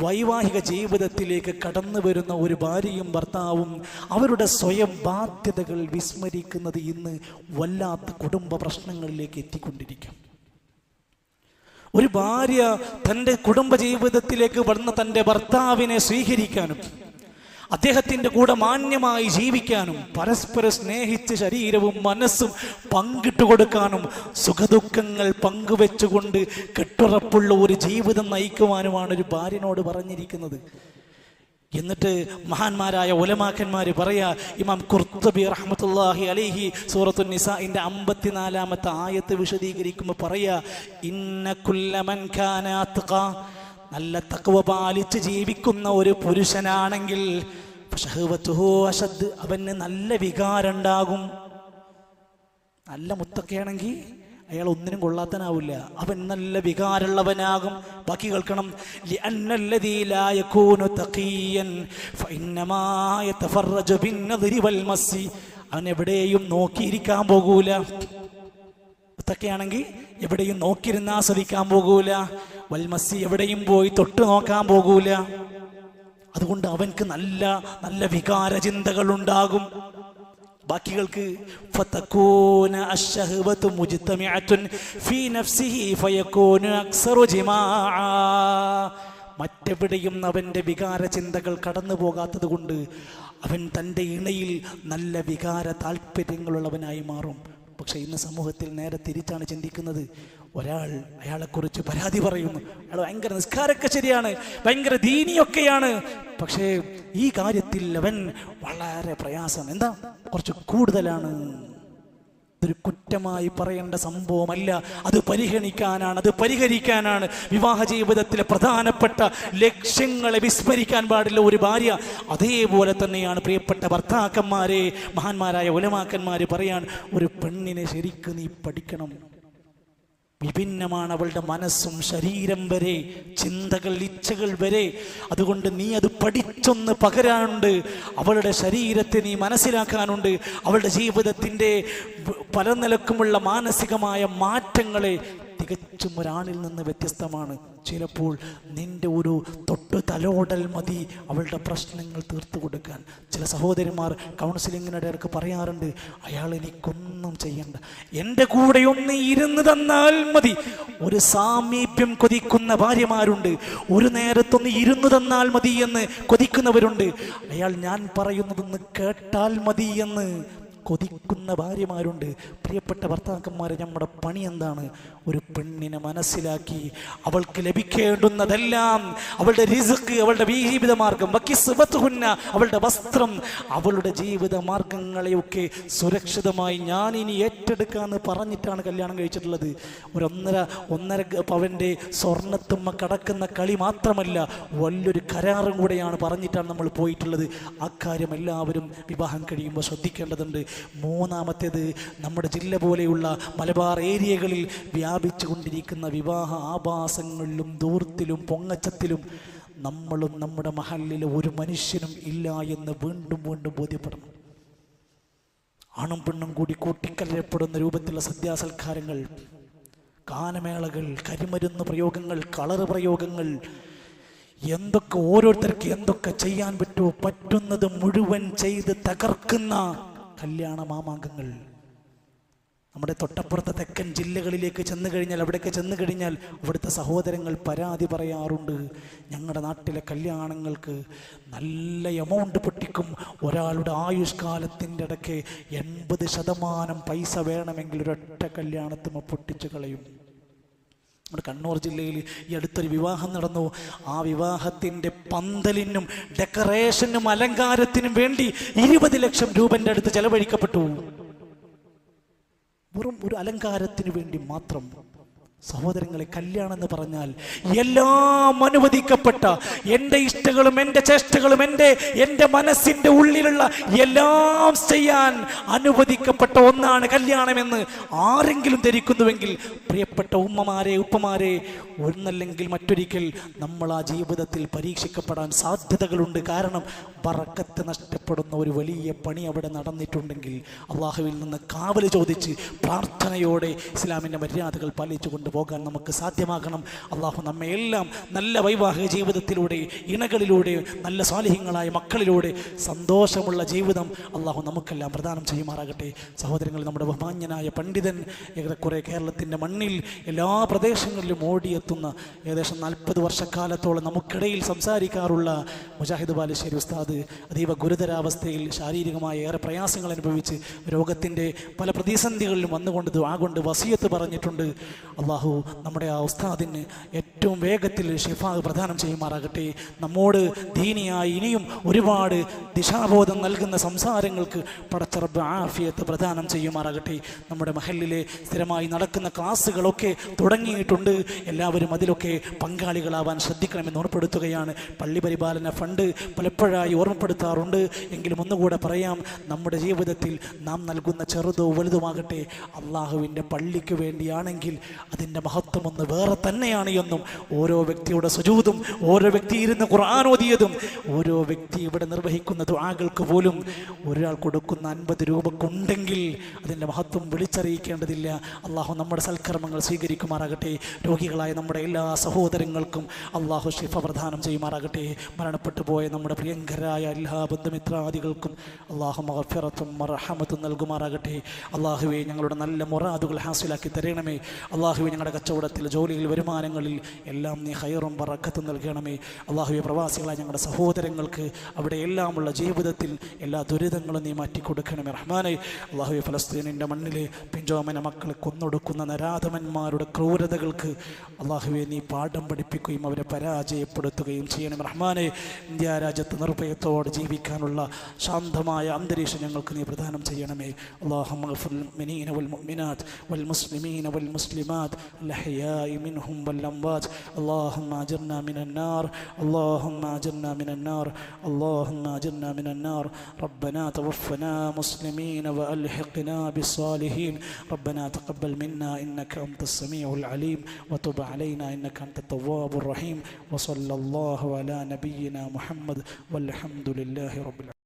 വൈവാഹിക ജീവിതത്തിലേക്ക് കടന്നു വരുന്ന ഒരു ഭാര്യയും ഭർത്താവും അവരുടെ സ്വയം ബാധ്യതകൾ വിസ്മരിക്കുന്നത് ഇന്ന് വല്ലാത്ത കുടുംബ പ്രശ്നങ്ങളിലേക്ക് എത്തിക്കൊണ്ടിരിക്കും. ഒരു ഭാര്യ തൻ്റെ കുടുംബജീവിതത്തിലേക്ക് വന്ന തൻ്റെ ഭർത്താവിനെ സ്വീകരിക്കാനും അദ്ദേഹത്തിൻ്റെ കൂടെ മാന്യമായി ജീവിക്കാനും പരസ്പരം സ്നേഹിച്ച് ശരീരവും മനസ്സും പങ്കിട്ടു കൊടുക്കാനും സുഖദുഃഖങ്ങൾ പങ്കുവെച്ചുകൊണ്ട് കെട്ടുറപ്പുള്ള ഒരു ജീവിതം നയിക്കുവാനുമാണ് ഒരു ഭാര്യനോട് പറഞ്ഞിരിക്കുന്നത്. എന്നിട്ട് മഹാന്മാരായ ഉലമാക്കന്മാര് പറയാ, ഇമാം ഖുർത്തുബി റഹ്മത്തുള്ളാഹി അലൈഹി സൂറത്തുൻ നിസാഇന്റെ 54-ാമത്തെ ആയത്ത് വിശദീകരിക്കുമ്പോൾ പറയാ, ഇന്ന കുല്ല മൻ കാന അത്ഖ, നല്ല തഖ്വ പാലിച്ച് ജീവിക്കുന്ന ഒരു പുരുഷനാണെങ്കിൽ ഫശഹവതുഹു അശദ്, അവന് നല്ല വികാരം ഉണ്ടാകും. നല്ല മുത്തക്കയാണെങ്കിൽ അയാൾ ഒന്നിനും കൊള്ളാത്തനാവില്ല, അവൻ നല്ല വികാരമുള്ളവനാകും. ബാക്കി കേൾക്കണം, ലിഅന്നല്ലദീ ലാ യകൂനു തഖിയൻ ഫഇന്നമാ യതഫറജു ബിന്നദ്രി വൽ മസ്സി, അവൻ എവിടെയും നോക്കിയിരിക്കാൻ പോകൂല. മുത്തക്കയാണെങ്കിൽ എവിടെയും നോക്കിയിരുന്ന് ആസ്വദിക്കാൻ പോകൂല. വൽ മസ്സി, എവിടെയും പോയി തൊട്ട് നോക്കാൻ പോകൂല. അതുകൊണ്ട് അവൻക്ക് നല്ല നല്ല വികാര ചിന്തകൾ ഉണ്ടാകും. ബാക്കികൾക്ക് ഫതകൂന അശ്ശഹവതു മുജ്തമിഅത്തുൻ ഫീ നഫ്സിഹി ഫയകൂന അക്സറു ജിമാഅ. മറ്റെവിടെയും അവൻ്റെ വികാര ചിന്തകൾ കടന്നു പോകാത്തത് കൊണ്ട് അവൻ തൻ്റെ ഇണയിൽ നല്ല വികാര താല്പര്യങ്ങളുള്ളവനായി മാറും. പക്ഷെ ഇന്ന് സമൂഹത്തിൽ നേരെ തിരിച്ചാണ് ചിന്തിക്കുന്നത്. ഒരാൾ അയാളെക്കുറിച്ച് പരാതി പറയുന്നു, അയാൾ ഭയങ്കര നിസ്കാരമൊക്കെ ശരിയാണ്, ഭയങ്കര ദീനിയൊക്കെയാണ്, പക്ഷേ ഈ കാര്യത്തിൽ അവൻ വളരെ പ്രയാസം, എന്താ കുറച്ച് കൂടുതലാണ്. ഇതൊരു കുറ്റമായി പറയേണ്ട സംഭവമല്ല, അത് പരിഗണിക്കാനാണ്, അത് പരിഹരിക്കാനാണ്. വിവാഹ ജീവിതത്തിലെ പ്രധാനപ്പെട്ട ലക്ഷ്യങ്ങളെ വിസ്മരിക്കാൻ പാടില്ല ഒരു ഭാര്യ. അതേപോലെ തന്നെയാണ് പ്രിയപ്പെട്ട ഭർത്താക്കന്മാരെ, മഹാന്മാരായ ഉലമാക്കന്മാര് പറയാൻ, ഒരു പെണ്ണിനെ ശരിക്കും നീ പഠിക്കണം. വിഭിന്നമാണ് അവളുടെ മനസ്സും ശരീരം വരെ, ചിന്തകൾ ഇച്ഛകൾ വരെ. അതുകൊണ്ട് നീ അത് പഠിച്ചൊന്ന് പകരാനുണ്ട്. അവളുടെ ശരീരത്തെ നീ മനസ്സിലാക്കാനുണ്ട്. അവളുടെ ജീവിതത്തിൻ്റെ പല നിലക്കുമുള്ള മാനസികമായ മാറ്റങ്ങളെ തികച്ചും ഒരാണിൽ നിന്ന് വ്യത്യസ്തമാണ്. ചിലപ്പോൾ നിന്റെ ഒരു തൊട്ട് തലോടൽ മതി അവളുടെ പ്രശ്നങ്ങൾ തീർത്തു കൊടുക്കാൻ. ചില സഹോദരിമാർ കൗൺസിലിങ്ങിനിടെ ഇടയ്ക്ക് പറയാറുണ്ട്, അയാൾ എനിക്കൊന്നും ചെയ്യണ്ട, എൻ്റെ കൂടെ ഒന്ന് ഇരുന്ന് തന്നാൽ മതി. ഒരു സാമീപ്യം കൊതിക്കുന്ന ഭാര്യമാരുണ്ട്, ഒരു നേരത്തൊന്ന് ഇരുന്നു തന്നാൽ മതി എന്ന് കൊതിക്കുന്നവരുണ്ട്. അയാൾ ഞാൻ പറയുന്നതൊന്ന് കേട്ടാൽ മതി എന്ന് കൊതിക്കുന്ന ഭാര്യമാരുണ്ട്. പ്രിയപ്പെട്ട ഭർത്താക്കന്മാരെ, നമ്മുടെ പണി എന്താണ്? ഒരു പെണ്ണിനെ മനസ്സിലാക്കി അവൾക്ക് ലഭിക്കേണ്ടുന്നതെല്ലാം, അവളുടെ റിസ്ക്, അവളുടെ ജീവിത മാർഗം, അവളുടെ വസ്ത്രം, അവളുടെ ജീവിത മാർഗങ്ങളെയൊക്കെ സുരക്ഷിതമായി ഞാൻ ഇനി ഏറ്റെടുക്കാന്ന് പറഞ്ഞിട്ടാണ് കല്യാണം കഴിച്ചിട്ടുള്ളത്. ഒരു ഒന്നര പവൻ്റെ സ്വർണ്ണത്തുമ്മ കടക്കുന്ന കളി മാത്രമല്ല, വലിയൊരു കരാറും കൂടെയാണ് പറഞ്ഞിട്ടാണ് നമ്മൾ പോയിട്ടുള്ളത്. ആ കാര്യം എല്ലാവരും വിവാഹം കഴിയുമ്പോൾ ശ്രദ്ധിക്കേണ്ടതുണ്ട്. മൂന്നാമത്തേത്, നമ്മുടെ ജില്ല പോലെയുള്ള മലബാർ ഏരിയകളിൽ വ്യാപിച്ചു കൊണ്ടിരിക്കുന്ന വിവാഹ ആഭാസങ്ങളിലും ദൂർത്തിലും പൊങ്ങച്ചത്തിലും നമ്മളും നമ്മുടെ മഹല്ലിലെ ഒരു മനുഷ്യനും ഇല്ല എന്ന് വീണ്ടും വീണ്ടും ബോധ്യപ്പെടണം. ആണും പെണ്ണും കൂടി കൂട്ടിക്കലരപ്പെടുന്ന രൂപത്തിലുള്ള സദ്യാസൽക്കാരങ്ങൾ, ഗാനമേളകൾ, കരിമരുന്ന് പ്രയോഗങ്ങൾ, കളറ് പ്രയോഗങ്ങൾ, എന്തൊക്കെ ഓരോരുത്തർക്ക് എന്തൊക്കെ ചെയ്യാൻ പറ്റുമോ പറ്റുന്നത് മുഴുവൻ ചെയ്ത് തകർക്കുന്ന കല്യാണ മാമാങ്കങ്ങൾ. നമ്മുടെ തൊട്ടപ്പുറത്തെ തെക്കൻ ജില്ലകളിലേക്ക് ചെന്ന് കഴിഞ്ഞാൽ, അവിടേക്ക് ചെന്ന് കഴിഞ്ഞാൽ ഇവിടുത്തെ സഹോദരങ്ങൾ പരാതി പറയാറുണ്ട്, ഞങ്ങളുടെ നാട്ടിലെ കല്യാണങ്ങൾക്ക് നല്ല എമൗണ്ട് പൊട്ടിക്കും. ഒരാളുടെ ആയുഷ്കാലത്തിൻ്റെ ഇടയ്ക്ക് 80% പൈസ വേണമെങ്കിൽ ഒരൊറ്റ കല്യാണത്തിന് പൊട്ടിച്ചു കളയും. നമ്മുടെ കണ്ണൂർ ജില്ലയിൽ ഈ അടുത്തൊരു വിവാഹം നടന്നു. ആ വിവാഹത്തിൻ്റെ പന്തലിനും ഡെക്കറേഷനും അലങ്കാരത്തിനും വേണ്ടി 20 ലക്ഷം രൂപൻ്റെ അടുത്ത് ചെലവഴിക്കപ്പെട്ടു. വെറും ഒരു അലങ്കാരത്തിന് വേണ്ടി മാത്രം. സഹോദരങ്ങളെ, കല്യാണം എന്ന് പറഞ്ഞാൽ എല്ലാം അനുവദിക്കപ്പെട്ട, എൻ്റെ ഇഷ്ടങ്ങളും എൻ്റെ ചേഷ്ടകളും എൻ്റെ മനസ്സിൻ്റെ ഉള്ളിലുള്ള എല്ലാം ചെയ്യാൻ അനുവദിക്കപ്പെട്ട ഒന്നാണ് കല്യാണമെന്ന് ആരെങ്കിലും ധരിക്കുന്നുവെങ്കിൽ, പ്രിയപ്പെട്ട ഉമ്മമാരെ, ഉപ്പമാരെ, ഒന്നല്ലെങ്കിൽ മറ്റൊരിക്കൽ നമ്മൾ ആ ജീവിതത്തിൽ പരീക്ഷിക്കപ്പെടാൻ സാധ്യതകളുണ്ട്. കാരണം ബറക്കത്ത് നഷ്ടപ്പെടുന്ന ഒരു വലിയ പണി അവിടെ നടന്നിട്ടുണ്ടെങ്കിൽ അള്ളാഹുവിൽ നിന്ന് കാവൽ ചോദിച്ച് പ്രാർത്ഥനയോടെ ഇസ്ലാമിൻ്റെ മര്യാദകൾ പാലിച്ചുകൊണ്ട് പോകാൻ നമുക്ക് സാധ്യമാകണം. അള്ളാഹു നമ്മെ എല്ലാം നല്ല വൈവാഹിക ജീവിതത്തിലൂടെ, ഇണകളിലൂടെ, നല്ല സ്വാലിഹ്യങ്ങളായ മക്കളിലൂടെ സന്തോഷമുള്ള ജീവിതം അള്ളാഹു നമുക്കെല്ലാം പ്രദാനം ചെയ്യുമാറാകട്ടെ. സഹോദരങ്ങൾ, നമ്മുടെ ബഹുമാന്യനായ പണ്ഡിതൻ ഏറെക്കുറെ കേരളത്തിൻ്റെ മണ്ണിൽ എല്ലാ പ്രദേശങ്ങളിലും ഓടിയെത്തുന്ന ഏകദേശം 40 വർഷക്കാലത്തോളം നമുക്കിടയിൽ സംസാരിക്കാറുള്ള മുജാഹിദ് ബാലുശ്ശേരി ഉസ്താദ് അതീവ ഗുരുതരാവസ്ഥയിൽ ശാരീരികമായ ഏറെ പ്രയാസങ്ങൾ അനുഭവിച്ച് രോഗത്തിൻ്റെ പല പ്രതിസന്ധികളിലും വന്നുകൊണ്ട് ദുആ കൊണ്ട് വസിയത്ത് പറഞ്ഞിട്ടുണ്ട്. അള്ളാഹു നമ്മുടെ ആ ഉസ്താദിന് ഏറ്റവും വേഗത്തിൽ ഷിഫാ പ്രദാനം ചെയ്യുമാറാകട്ടെ. നമ്മോട് ദീനിയായി ഇനിയും ഒരുപാട് ദിശാബോധം നൽകുന്ന സംസാരങ്ങൾക്ക് പടച്ച റബ്ബ് ആഫിയത്ത് പ്രദാനം ചെയ്യുമാറാകട്ടെ. നമ്മുടെ മഹല്ലിലെ സ്ഥിരമായി നടക്കുന്ന ക്ലാസ്സുകളൊക്കെ തുടങ്ങിയിട്ടുണ്ട്. എല്ലാവരും അതിലൊക്കെ പങ്കാളികളാവാൻ ശ്രദ്ധിക്കണമെന്ന് ഓർമ്മപ്പെടുത്തുകയാണ്. പള്ളി പരിപാലന ഫണ്ട് പലപ്പോഴായി ഓർമ്മപ്പെടുത്താറുണ്ട്. എങ്കിലും ഒന്നുകൂടെ പറയാം, നമ്മുടെ ജീവിതത്തിൽ നാം നൽകുന്ന ചെറുതോ വലുതുമാകട്ടെ അള്ളാഹുവിൻ്റെ പള്ളിക്ക് വേണ്ടിയാണെങ്കിൽ അതിൻ്റെ മഹത്വം ഒന്ന് വേറെ തന്നെയാണ് എന്നും ഓരോ വ്യക്തിയുടെ സുജൂദും ഓരോ വ്യക്തി ഇരുന്ന് ഖുർആൻ ഓതിയതും ഓരോ വ്യക്തി ഇവിടെ നിർവഹിക്കുന്ന ദുആകൾക്ക് പോലും ഒരാൾ കൊടുക്കുന്ന 50 രൂപക്കുണ്ടെങ്കിൽ അതിൻ്റെ മഹത്വം വിളിച്ചറിയിക്കേണ്ടതില്ല. അള്ളാഹു നമ്മുടെ സൽക്കർമ്മങ്ങൾ സ്വീകരിക്കുമാറാകട്ടെ. രോഗികളായ നമ്മുടെ എല്ലാ സഹോദരങ്ങൾക്കും അള്ളാഹു ശിഫ പ്രദാനം ചെയ്യുമാറാകട്ടെ. മരണപ്പെട്ടു പോയ നമ്മുടെ പ്രിയങ്കരായ എല്ലാ ബന്ധുമിത്രാദികൾക്കും അള്ളാഹു മഗ്ഫിറത്തും മർഹമത്തും നൽകുമാറാകട്ടെ. അള്ളാഹുവേ, ഞങ്ങളുടെ നല്ല മുറാദുകൾ ഹാസിലാക്കി തരണമേ. അള്ളാഹുവേ, ഞങ്ങളുടെ കച്ചവടത്തിൽ, ജോലിയിൽ, വരുമാനങ്ങളിൽ എല്ലാം നീ ഖൈറും ബറക്കത്തും നൽകണമേ. അള്ളാഹുവേ, പ്രവാസികളായ ഞങ്ങളുടെ സഹോദരങ്ങൾക്ക് അവിടെ എല്ലാമുള്ള ജീവിതത്തിൽ എല്ലാ ദുരിതങ്ങളും നീ മാറ്റിക്കൊടുക്കണമേ റഹ്മാനെ. അള്ളാഹുവേ, ഫലസ്തീനിൻ്റെ മണ്ണിലെ പിഞ്ചോമന മക്കളെ കൊന്നൊടുക്കുന്ന നരാധമന്മാരുടെ ക്രൂരതകൾക്ക് അള്ളാഹുവേ നീ പാഠം പഠിപ്പിക്കുകയും അവരെ പരാജയപ്പെടുത്തുകയും ചെയ്യണം റഹ്മാനെ. ഇന്ത്യ രാജ്യത്ത് നിർഭയത്തോടെ ജീവിക്കാനുള്ള ശാന്തമായ അന്തരീക്ഷം ഞങ്ങൾക്ക് നീ പ്രദാനം ചെയ്യണമേ. അല്ലാഹുമ്മ ഗ്ഫിർ ലിൽ മുഅ്മിനീന വൽ മുഅ്മിനാത്ത് വൽ മുസ്ലിമീന വൽ മുസ്ലിമാത്ത് അൽ അഹ്യാഇ മിൻഹും വൽ അംവാത്ത്. അല്ലാഹുമ്മ അജിർനാ മിനൻ നാർ, അല്ലാഹുമ്മ അജിർനാ മിനൻ നാർ, അല്ലാഹുമ്മ അജിർനാ മിനൻ നാർ. റബ്ബനാ തവഫനാ മുസ്ലിമീന വഅൽഹിഖ്നാ ബിസ്സാലിഹീൻ. റബ്ബനാ തഖബ്ബൽ മിന്നാ ഇന്നക അൻതസ് സമീഉൽ അലീം വതുബ് അലൈനാ ഇന്നക അൻതത് തവ്വാബുർ റഹീം. വസല്ലല്ലാഹു അലാ നബിയ്യിനാ മുഹമ്മദ് വൽഹംദുലില്ലാഹി റബ്ബിൽ